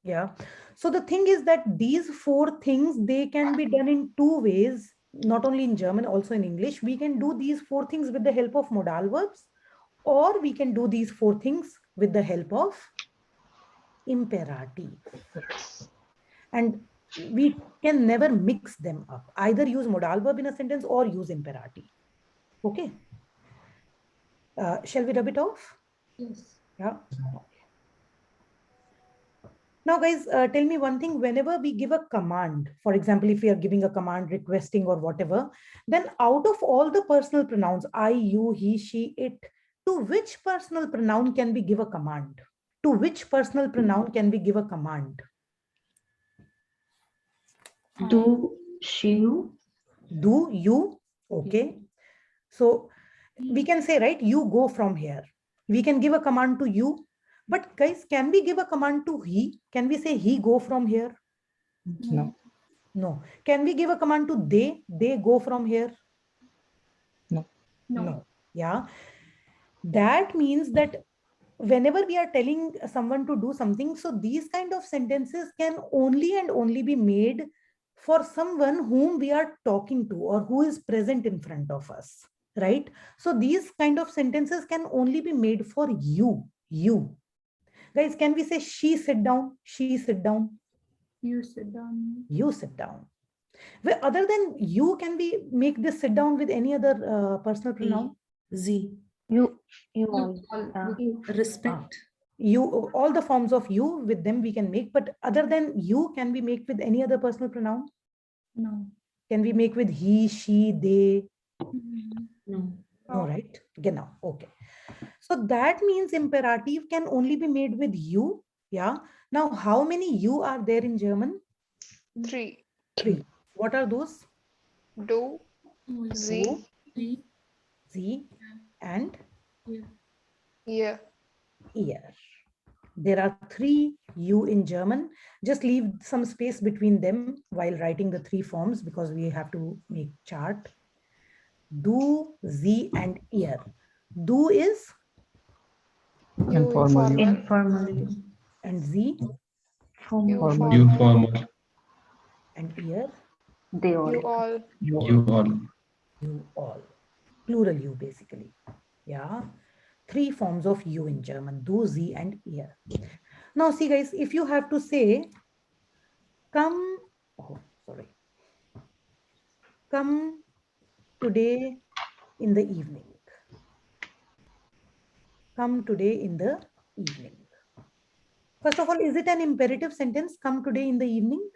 Yeah. So the thing is that these 4 things, they can be done in 2 ways, not only in German, also in English. We can do these 4 things with the help of modal verbs, or we can do these 4 things with the help of imperative. And we can never mix them up. Either use modal verb in a sentence or use imperative. Okay. Shall we rub it off? Yes. Yeah. Now, guys, tell me one thing. Whenever we give a command, for example, if we are giving a command, requesting or whatever, then out of all the personal pronouns, I, you, he, she, it, to which personal pronoun can we give a command? To which personal pronoun can we give a command? Do you? Do you? Okay. So we can say, right, you go from here. We can give a command to you. But guys, can we give a command to he? Can we say he go from here? No. No. Can we give a command to they? They go from here? No. No. Yeah. That means that whenever we are telling someone to do something, so these kind of sentences can only and only be made for someone whom we are talking to or who is present in front of us, right? So these kind of sentences can only be made for you. Guys, can we say she sit down? She sit down. You sit down. You sit down. Well, other than you, can we make this sit down with any other personal pronoun? Z. You all. Respect. You, all the forms of you with them we can make, but other than you, can we make with any other personal pronoun? No. Can we make with he, she, they? No. No, right? Genau. Okay. So that means imperative can only be made with you. Yeah. Now, how many you are there in German? 3. 3. What are those? Do, Z, Z, and ear. ear. There are 3 you in German. Just leave some space between them while writing the 3 forms because we have to make chart. Do, Z, and ear. Do is Informal. Informal. and Z Formal. You formal. and ear. They all. You all. You all. You all. Plural you basically. Yeah. 3 forms of you in German. Do, Z, and ear. Now see guys, if you have to say come today in the evening. Come today in the evening. First of all, is it an imperative sentence? Come today in the evening?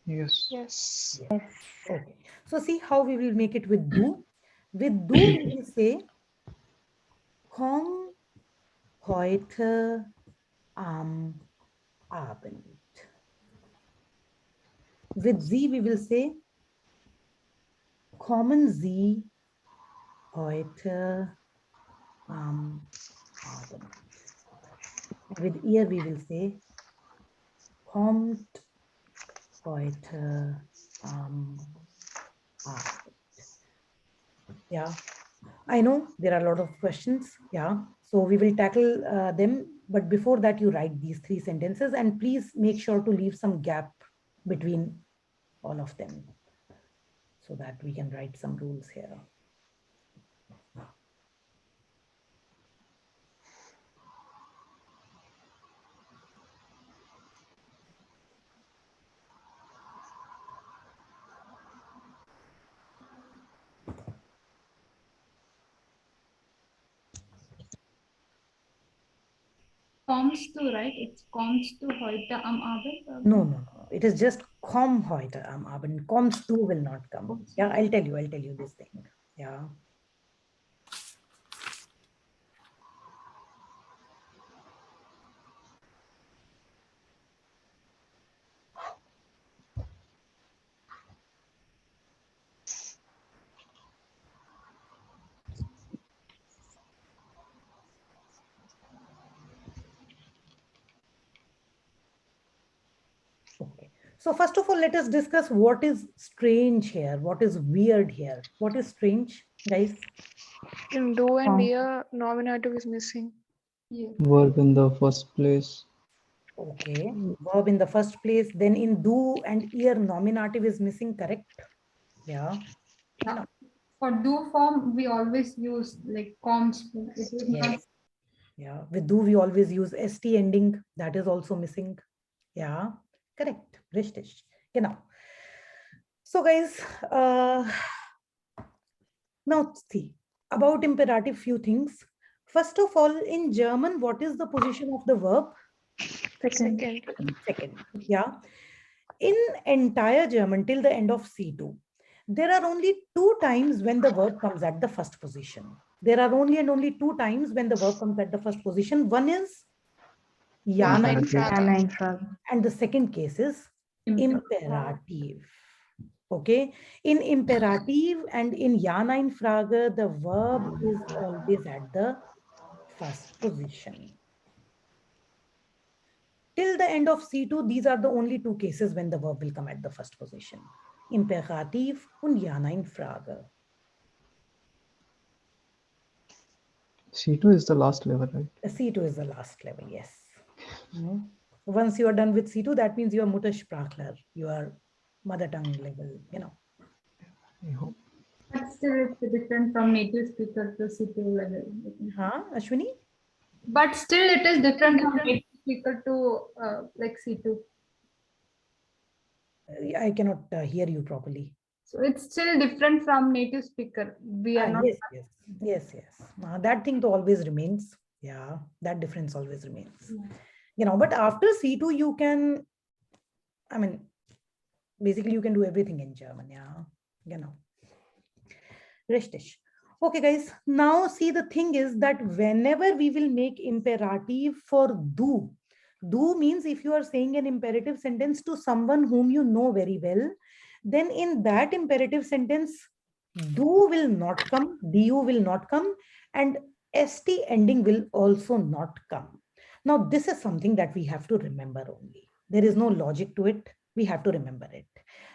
Yes. Yes. Okay. So see how we will make it with do. With do, we will say komm heute am Abend. With Sie, we will say kommen Sie heute am Abend. With ihr, we will say kommt heute am Abend. Yeah, I know there are a lot of questions. Yeah, so we will tackle them. But before that, you write these 3 sentences and please make sure to leave some gap between all of them so that we can write some rules here. Kommst du, right? It's kommst du heute am Abend? No. It is just komm heute am Abend. Kommst du will not come. Yeah, I'll tell you this thing. Yeah. Okay. So first of all, let us discuss what is strange here. What is weird here? What is strange, guys? In do and ear, nominative is missing. Verb in the first place. Okay. Verb in the first place. Then in do and ear, nominative is missing, correct? Yeah. Yeah. For do form, we always use like kommst du. It is not. Yes. Yeah. With do, we always use st ending. That is also missing. Yeah. Correct. Richtig. Genau. So guys, now see about imperative few things. First of all, in German, what is the position of the verb? Second. Yeah. In entire German till the end of C2, there are only 2 times when the verb comes at the first position. There are only 2 times when the verb comes at the first position. One is Ja, nein, Frage. And the second case is imperative. Okay. In imperative and in Ja-Nein-Frage, the verb is always at the first position. Till the end of C2, these are the only two cases when the verb will come at the first position. Imperativ und Ja-Nein-Frage. C2 is the last level, right? C2 is the last level, yes. Once you are done with C2, that means you are Muttersprachler, you are mother tongue level, you know. I hope. But still it's different from native speaker to C2 level. Huh, Ashwini? But still it is different from native speaker to like C2. I cannot hear you properly. So it's still different from native speaker. We are not. Yes. That thing always remains. Yeah, that difference always remains. You know, but after C2, you can, I mean, basically you can do everything in German. Yeah, you know. Richtig. Okay, guys. Now see, the thing is that whenever we will make imperative for do means if you are saying an imperative sentence to someone whom you know very well, then in that imperative sentence, do will not come, du will not come, and st ending will also not come. Now, this is something that we have to remember only. There is no logic to it. We have to remember it.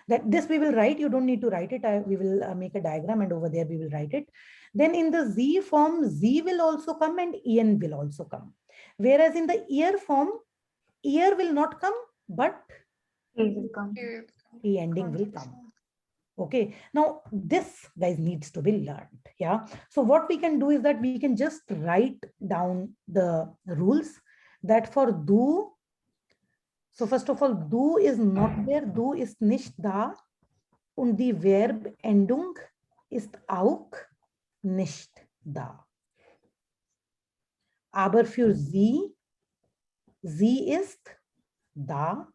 That this we will write. You don't need to write it. We will make a diagram, and over there we will write it. Then in the Z form, Z will also come and en will also come. Whereas in the ear form, ear will not come, but E will come. E ending will come. Okay. Now this, guys, needs to be learned. Yeah. So what we can do is that we can just write down the rules that for do. So first of all, do is not there. Do ist nicht da. Und die Verbendung ist auch nicht da. Aber für sie ist da.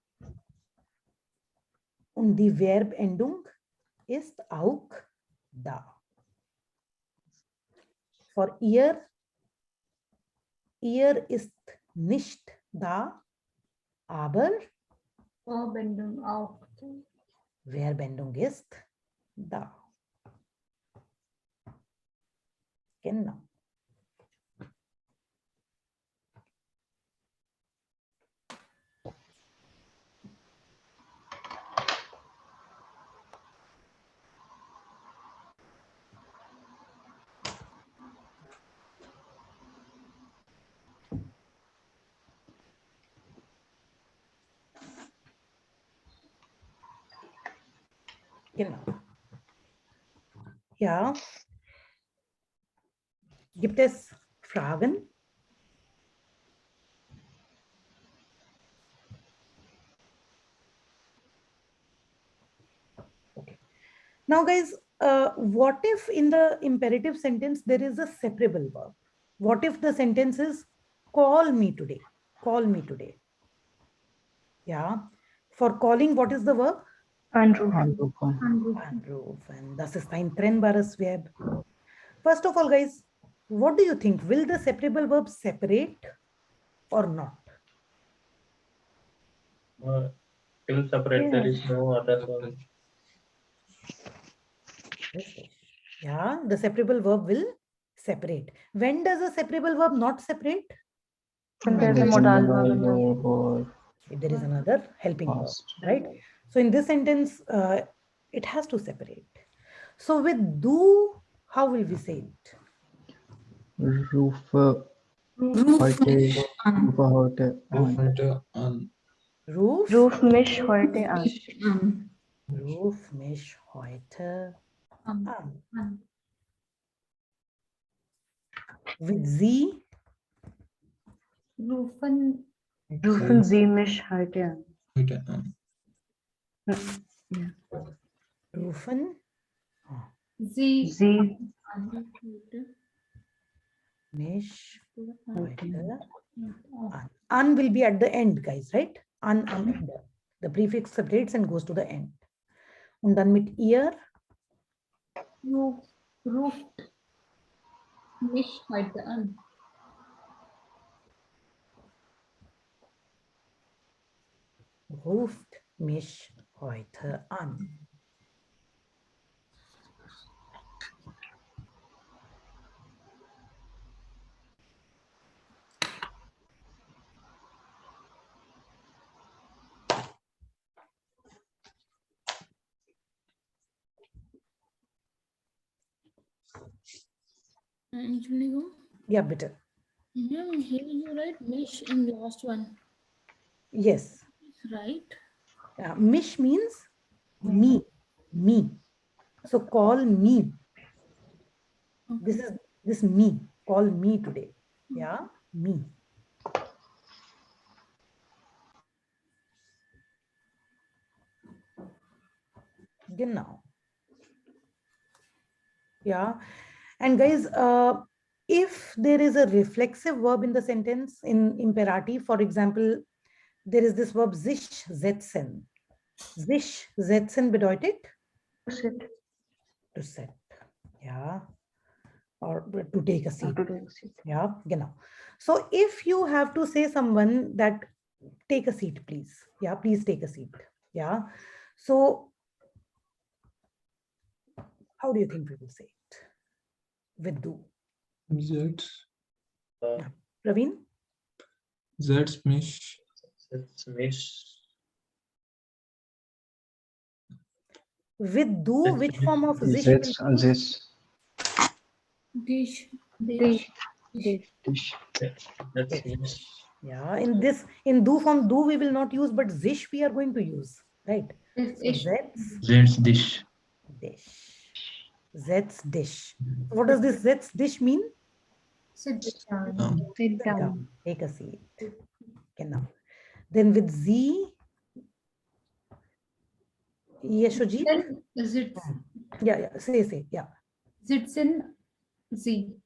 Und die Verbendung ist auch da. For ihr ist nicht da, aber Verbindung auch. Verbindung ist da. Genau. Genau. Ja. Gibt es Fragen? Okay. Now, guys, what if in the imperative sentence there is a separable verb? What if the sentence is call me today? Call me today. Yeah. For calling, what is the verb? Anrufen. Anrufen. Das ist ein trennbares Verb. First of all, guys, what do you think? Will the separable verb separate or not? Till separate, there is no other one. Yeah, the separable verb will separate. When does a separable verb not separate? When there's a modal verb. If there is another helping verb, right? So in this sentence, it has to separate. So with do, how will we say it? Rufe heute an. Ruf mich heute an. Ruf mich heute an. With sie? Rufen Sie mich heute an. Rufen? Sie mich heute an. An will be at the end, guys, right? An am Ende. The prefix separates and goes to the end. Und dann mit ihr? ruft mich heute an. Ruft mich heute an. Entschuldigung. Yeah, bitte. Yeah, here you write Mish in the last one. Yes. Right? Mish means me. Me. So call me. This me. Call me today. Yeah, me. Genau. Yeah. And guys, if there is a reflexive verb in the sentence in imperative, for example, there is this verb sich setzen. Sich setzen bedeutet? To set. Yeah. Or to take a seat. Yeah, genau. So if you have to say someone that take a seat, please. Yeah, please take a seat. Yeah. So how do you think we will say it? With do. Zets. Praveen? Zets Mish. Zets Mish. With do, which form of zich? Zets and this. Dish. That's Mish. Yeah, in do form, do we will not use, but zich we are going to use, right? So Zets dish. Dish. Zets dish. What does this zets dish mean? Sit down. Take a seat. Genau. Then with z, Yashojit? Yeah, say, yeah. Sitzen, Sie.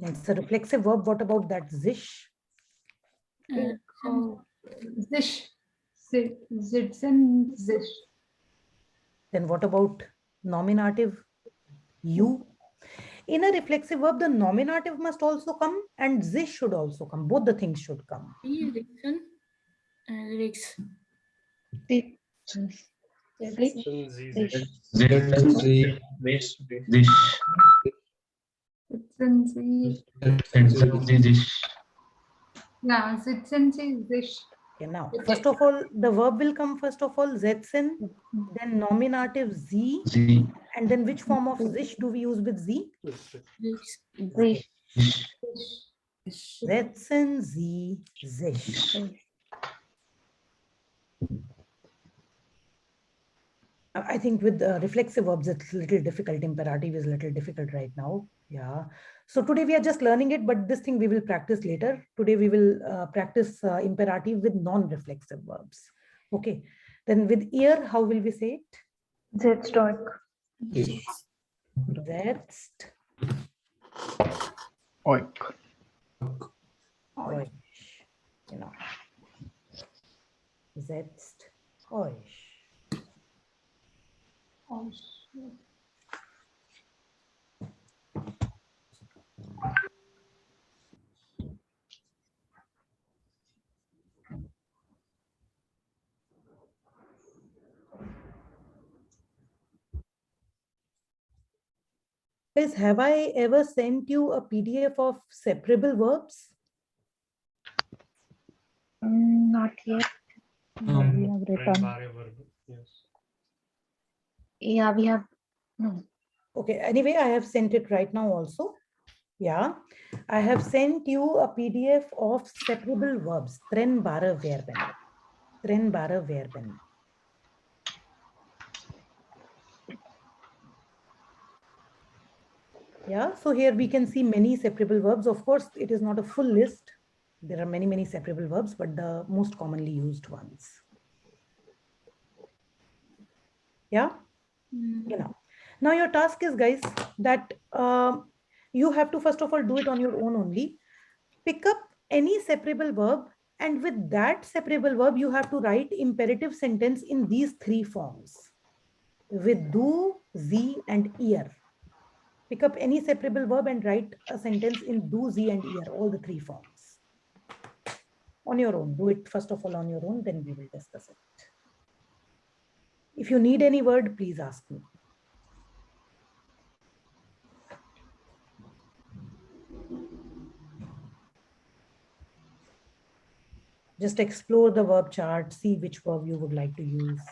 It's a reflexive verb. What about that zich? Sich. Sitzen, sich. Then what about nominative? You. In a reflexive verb, the nominative must also come and zich should also come. Both the things should come. Rickson and Ricks. Zets dish. Sitzen, Sie. Dish. Yeah, sitzen, Sie, sich. Okay, now, first of all, the verb will come first of all, setzen, then nominative z, and then which form of zich do we use with z? Setzen, sie, sich. I think with reflexive verbs, it's a little difficult. Imperative is a little difficult right now. Yeah. So today we are just learning it, but this thing we will practice later. Today we will practice imperative with non-reflexive verbs. Okay. Then with ear, how will we say it? Setzt euch. Setzt euch. Euch. Genau. Setzt euch. Guys, have I ever sent you a PDF of separable verbs? Not yet. We have written. Yeah, we have. No. Okay, anyway, I have sent it right now also. Yeah, I have sent you a PDF of separable verbs. Trennbare Verben. Trennbare Verben. Yeah, so here we can see many separable verbs. Of course, it is not a full list. There are many separable verbs, but the most commonly used ones. Yeah, you know. Now your task is, guys, that you have to first of all do it on your own only. Pick up any separable verb, and with that separable verb, you have to write imperative sentence in these three forms. With do, ze, and ear. Pick up any separable verb and write a sentence in do, ze, and ear, all the three forms. On your own. Do it first of all on your own, then we will discuss it. If you need any word, please ask me. Just explore the verb chart, see which verb you would like to use.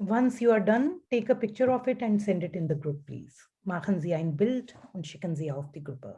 Once you are done, take a picture of it and send it in the group, please. Machen Sie ein Bild und schicken Sie auf die Gruppe.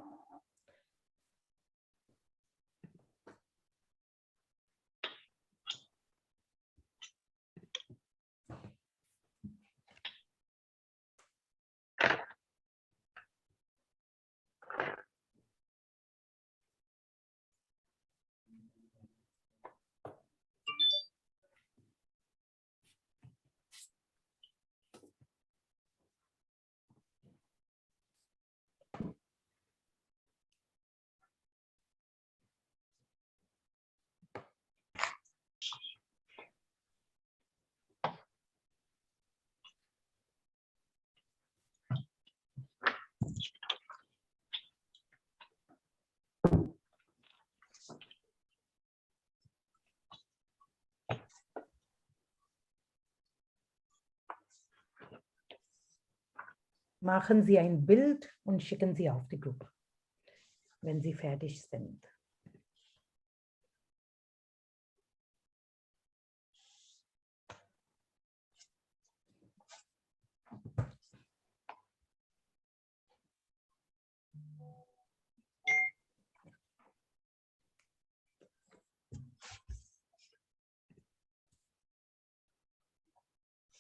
Machen Sie ein Bild und schicken Sie auf die Gruppe, wenn Sie fertig sind.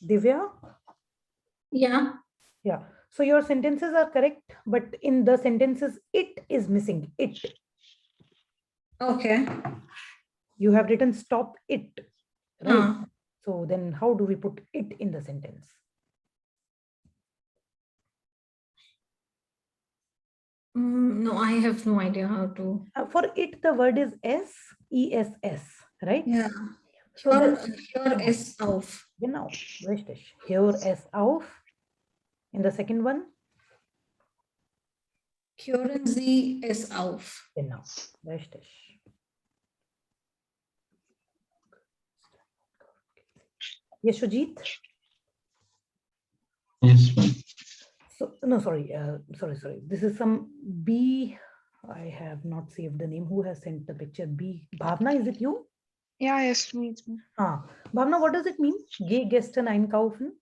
Divya? Yeah. Yeah. So your sentences are correct, but in the sentences, it is missing. It. Okay. You have written stop it, right? Uh. So then how do we put it in the sentence? No, I have no idea how to. For it, the word is S-E-S-S, right? Yeah. So Here is auf. Genau, richtig. Hör es auf. In the second one? Hören Sie es auf. Genau, richtig. Yes, Shujit? Yes, ma'am. So, no, sorry. This is some B. I have not saved the name. Who has sent the picture? B. Bhavna, is it you? Yeah, yes, me. It's me. Bhavna, what does it mean? Geh gestern einkaufen?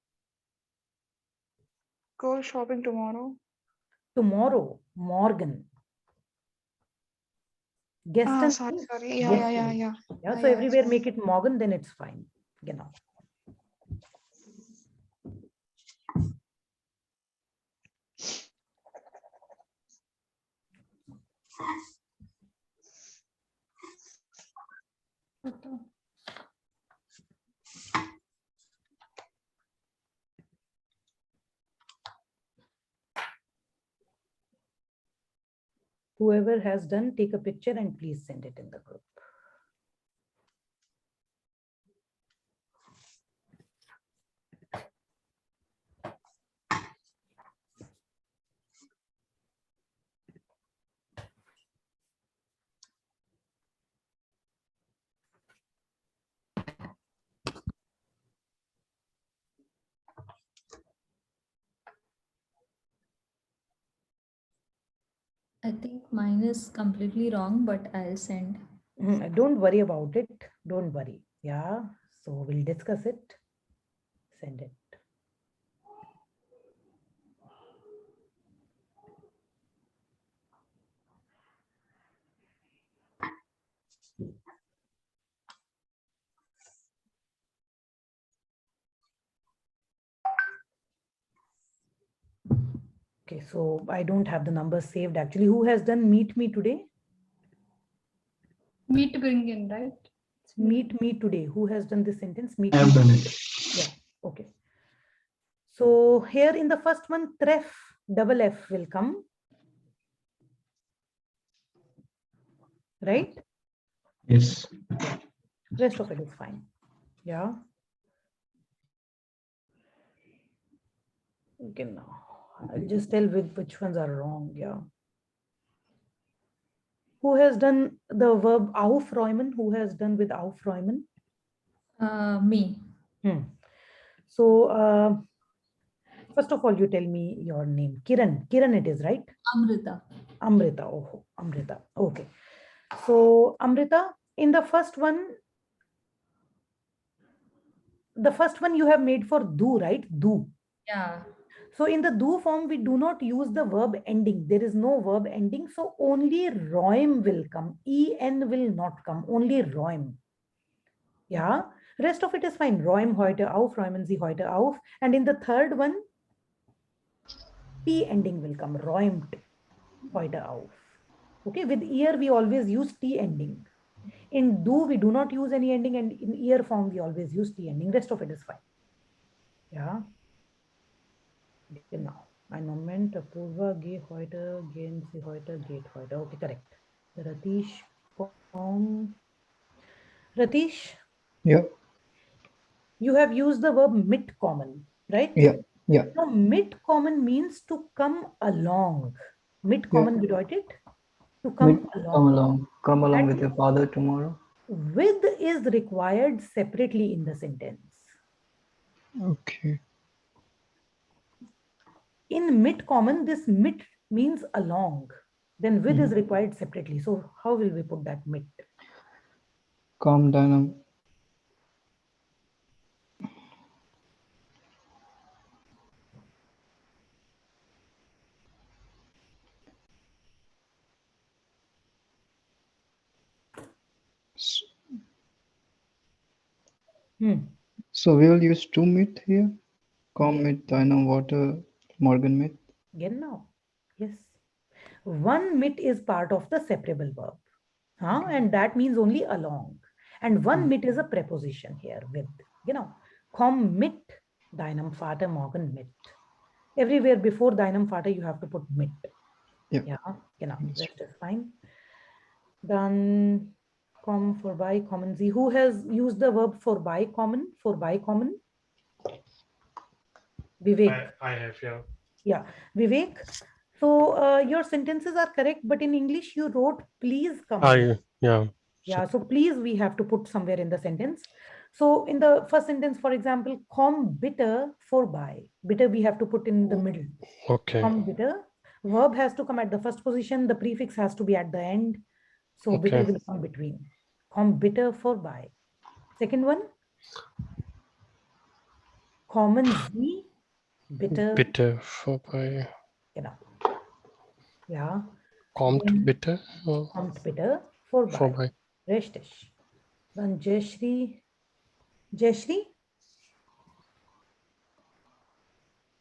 Go shopping tomorrow. Tomorrow, morgen. Gestern. Sorry. means Yeah. yesterday. So Yeah, everywhere make it morgen, then it's fine. Genau. Whoever has done, take a picture and please send it in the group. I think mine is completely wrong, but I'll send. Don't worry about it. Don't worry. Yeah. So we'll discuss it. Send it. Okay, so I don't have the numbers saved actually. Who has done meet me today? Me to bring in, right? Meet me today. Who has done this sentence? Meet I have me done today. it. Yeah, okay. So here in the first one, tref, double F will come. Right? Yes. Yeah. Rest of it is fine. Yeah. Okay, now I'll just tell which ones are wrong. Yeah. Who has done the verb aufräumen? Who has done with aufräumen? Me. So first of all, you tell me your name. Kiran. Kiran it is, right? Amrita. Amrita. Oh, Amrita. Okay. So Amrita, in the first one you have made for do, right? Do. Yeah. So in the do form, we do not use the verb ending. There is no verb ending. So only roim will come. En will not come. Only roim. Yeah. Rest of it is fine. Roim heute auf, räumen Sie heute auf. And in the third one, T ending will come. Räumt heute auf. Okay. With ear, we always use T ending. In do, we do not use any ending. And in ear form, we always use T ending. Rest of it is fine. Yeah. Genau. Ein Moment, Apurva, geh heute, gehen Sie heute, geht heute. Okay, correct. Ratish, Ratish? Yeah. You have used the verb mit kommen, right? Yeah. Yeah. So mit kommen means to come along. Mit kommen bedeutet to come along. Come along with your father tomorrow. With is required separately in the sentence. Okay. In mit kommen, this mit means along. Then with is required separately. So how will we put that mit? Come down. So we will use two myth here. Com myth, dynam water, Morgan myth. Genau. Yes. One mit is part of the separable verb. And that means only along. And one mit is a preposition here with, komm mit deinem Vater morgen mit. Everywhere before deinem Vater, you have to put mit. Yeah. Genau. Rest is fine. Then komm vorbei, kommen Sie. Who has used the verb vorbei kommen? Vorbei kommen? Vivek. I have, yeah. Yeah. Vivek. So your sentences are correct, but in English you wrote please come. Yeah, so please we have to put somewhere in the sentence. So in the first sentence, for example, komm bitte vorbei. Bitte we have to put in the middle. Okay. Komm bitte. Verb has to come at the first position. The prefix has to be at the end. So bitte will come between. Komm bitte vorbei. Second one. Kommen Sie bitte. Bitte vorbei. Genau. Ja. Kommt bitte. Kommt bitte vorbei. Richtig. Dann Jayashri. Jayashri?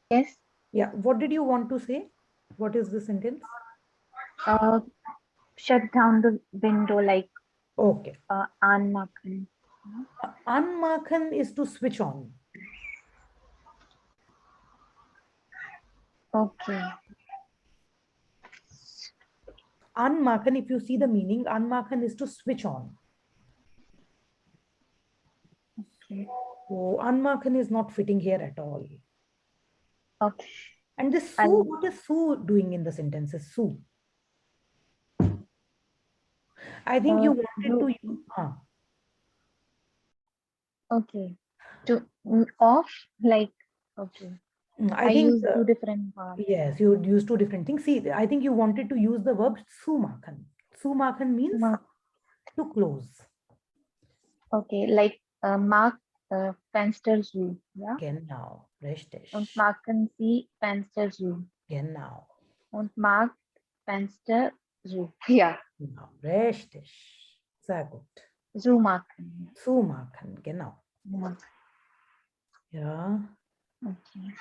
Yes. Yeah. What did you want to say? What is the sentence? Shut down the window like okay. Anmachen. Anmachen is to switch on. Okay. Anmachen, if you see the meaning, anmachen is to switch on. Okay. So anmachen is not fitting here at all. Okay. And this Sue, what is Sue doing in the sentences? Sue. I think you wanted to use. Okay. To off, like, okay. I think use two different verbs. Yes, you would use two different things. See, I think you wanted to use the verb zumachen. Zumachen means to close. Okay, like Mark Fenster zu. Ja? Genau, richtig. Und machen Sie Fenster zu. Genau. Und macht Fenster zu. Ja. Genau, richtig. Sehr gut. Zumachen. Zumachen, genau. Ja. Ja. Okay.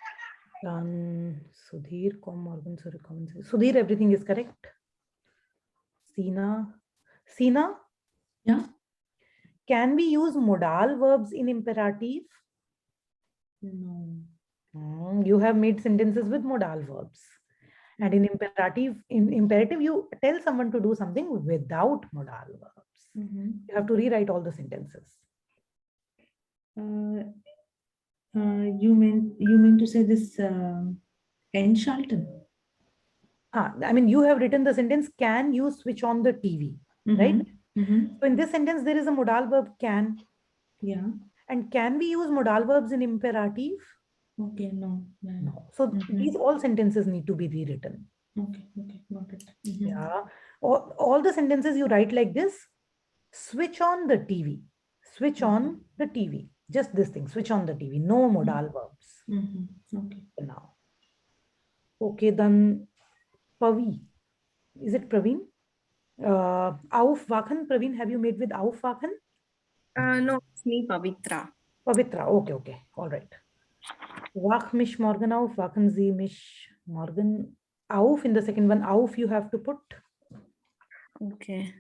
Done. Sudhir, Morgan, Sudhir, everything is correct. Sina. Yeah. Can we use modal verbs in imperative? No. You have made sentences with modal verbs. And in imperative, you tell someone to do something without modal verbs. You have to rewrite all the sentences. You mean to say this Charlton? I mean, you have written the sentence, can you switch on the TV, right? So in this sentence, there is a modal verb can. Yeah. And can we use modal verbs in imperative? Okay, no. No. So these all sentences need to be rewritten. Okay, got it. Yeah. All the sentences you write like this, switch on the TV. Switch on the TV. Just this thing, switch on the TV. No modal verbs. Okay. Now. Okay, then Pavi. Is it Praveen? Auf Vakhan. Praveen, have you made with Auf Vakhan? No, it's me, Pavitra. Pavitra. Okay. All right. Wach mich morgen auf. Wachen Sie mich morgen auf. In the second one, auf you have to put. Okay.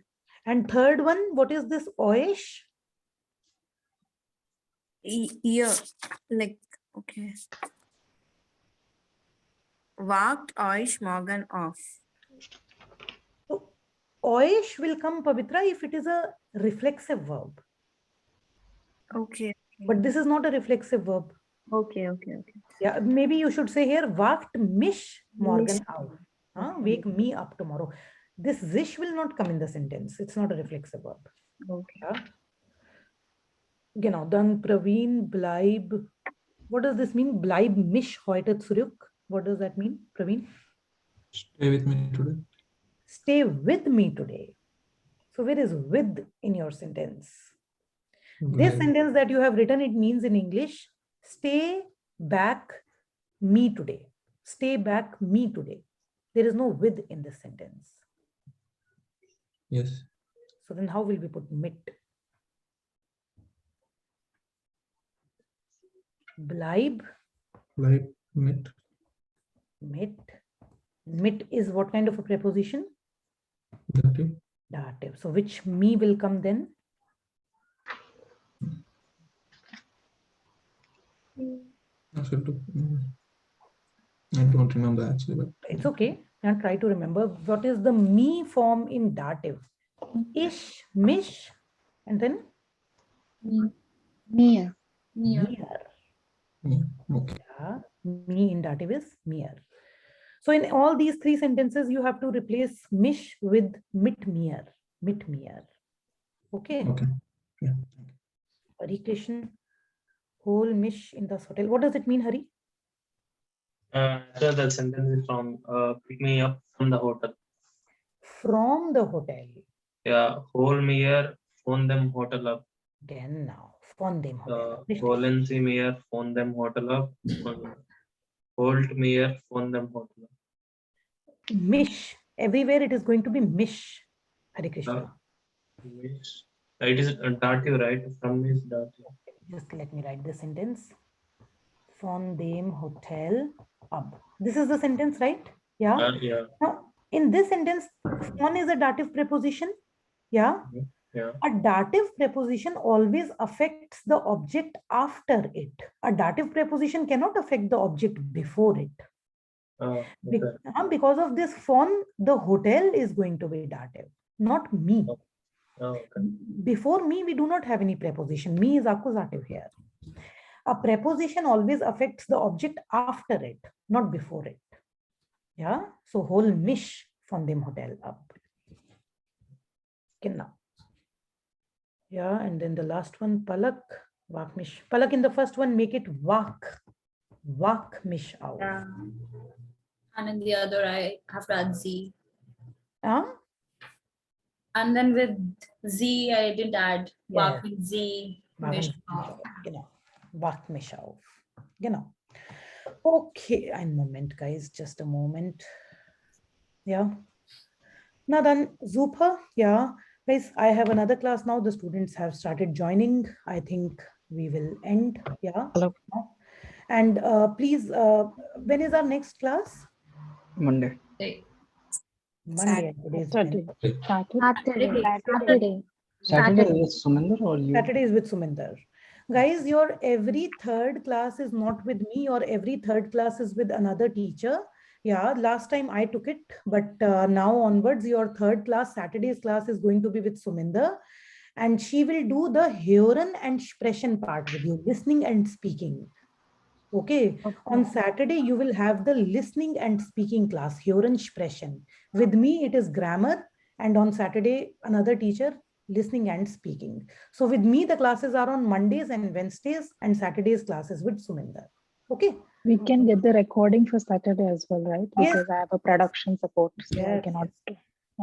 And third one, what is this oish? Yeah, like, okay. Wacht euch morgen auf. So, oish will come, Pavitra, if it is a reflexive verb. Okay. But this is not a reflexive verb. Okay. Yeah, maybe you should say here, wacht mich morgen auf. Wake me up tomorrow. This sich will not come in the sentence. It's not a reflexive verb. Okay. Yeah. Genau, dann Praveen, bleib. What does this mean? Bleib mich heute zurück. What does that mean, Praveen? Stay with me today. Stay with me today. So where is with in your sentence? This sentence that you have written, it means in English, stay back me today. Stay back me today. There is no with in this sentence. Yes. So then how will we put mit? Bleib. Mit. Mit is what kind of a preposition? Dative. Dative. So which me will come then? I don't remember actually, but It's okay. Now try to remember what is the me form in dative. Ish, mish, and then Mir. mir. okay. Yeah, me in dative is mir. So in all these three sentences, you have to replace mish with mit mir. Mit mir. Okay. Okay. Yeah. Hari Krishna, whole mish in this hotel. What does it mean, Hari? So the sentence is from pick me up from the hotel. From the hotel. Yeah, hold me here, phone them hotel up. Again now, phone them hotel. Holen sie mir, phone them hotel up. Hold me here, phone them hotel up. Mish. Everywhere it is going to be mish. Hari Krishna. Mish. It is dative, right? From is dative. Just let me write the sentence. Phone them hotel up. This is the sentence, right? Yeah. Yeah. Now, in this sentence, phone is a dative preposition. Yeah. Yeah. A dative preposition always affects the object after it. A dative preposition cannot affect the object before it. Okay. Because of this phone, the hotel is going to be dative, not me. Okay. Before me, we do not have any preposition. Me is accusative here. A preposition always affects the object after it, not before it. Yeah. So whole mish from them hotel up. Okay, now. Yeah, and then the last one, palak, wak mish. Palak in the first one, make it wak. Wak mish out. Yeah. And in the other, I have to add Z. And then with Z, I didn't add wak with Z. Mish out. Genau. Wak mish out. Genau. Okay, ein Moment, guys, just a moment. Yeah. Now then, super. Yeah. Guys, I have another class now. The students have started joining. I think we will end. Yeah. Hello. And please, when is our next class? Monday. Monday. Today's Saturday. Saturday. Saturday is Suminder or you? Saturday is with Suminder. Guys, your every third class is not with me, or every third class is with another teacher. Yeah, last time I took it, but now onwards, your third class, Saturday's class is going to be with Suminder. And she will do the Hören and Sprechen part with you, listening and speaking. Okay. On Saturday, you will have the listening and speaking class, Hören, Sprechen. With me, it is grammar. And on Saturday, another teacher, listening and speaking. So with me, the classes are on Mondays and Wednesdays, and Saturday's classes with Suminder. Okay. We can get the recording for Saturday as well, right? Yes. Because I have a production support, so I Yes, cannot.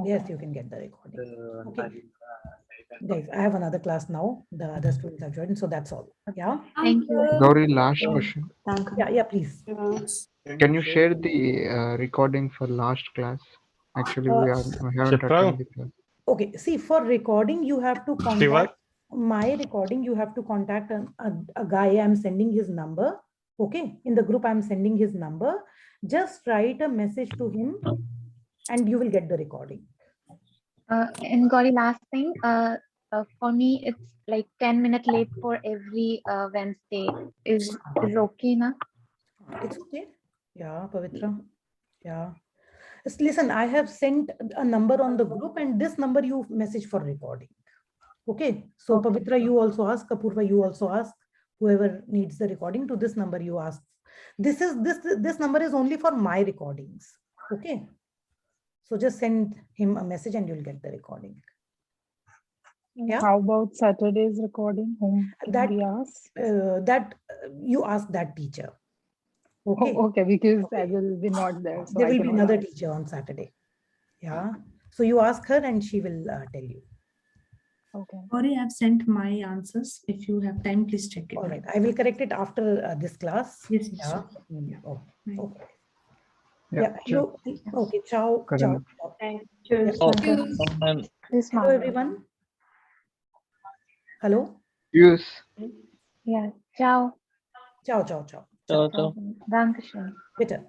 Yes, you can get the recording. Okay. Guys, I have another class now. The other students have joined, so that's all. Yeah. Thank you. Gauri, last question. Yeah, please. Can you share the recording for last class? Actually, we haven't attended the class. Okay, see, for recording, you have to contact my recording. You have to contact a guy. I'm sending his number. Okay, in the group, I'm sending his number. Just write a message to him and you will get the recording. And Gauri, last thing, for me, it's like 10 minutes late for every Wednesday. Is okay, na? It's okay. Yeah, Pavitra. Yeah. Listen, I have sent a number on the group, and this number you message for recording. Okay. So Pavitra, you also ask. Apurva, you also ask. Whoever needs the recording, to this number you ask. This number is only for my recordings. Okay. So just send him a message and you'll get the recording. Yeah. How about Saturday's recording? Whom That we ask? You ask that teacher. Okay. Oh, okay, because I will be not there. So There I will be cannot another ask. teacher on Saturday. Yeah. So you ask her and she will tell you. Okay. Gauri, I've sent my answers. If you have time, please check it. All right. I will correct it after this class. Yes. Yeah. Sure. Okay. Yeah. You, okay. Ciao. Ciao. Thank you. Hello, everyone. Hello. Yes. Yeah. Ciao. Ciao. Ciao. Ciao, ciao. Dankeschön. Bitte.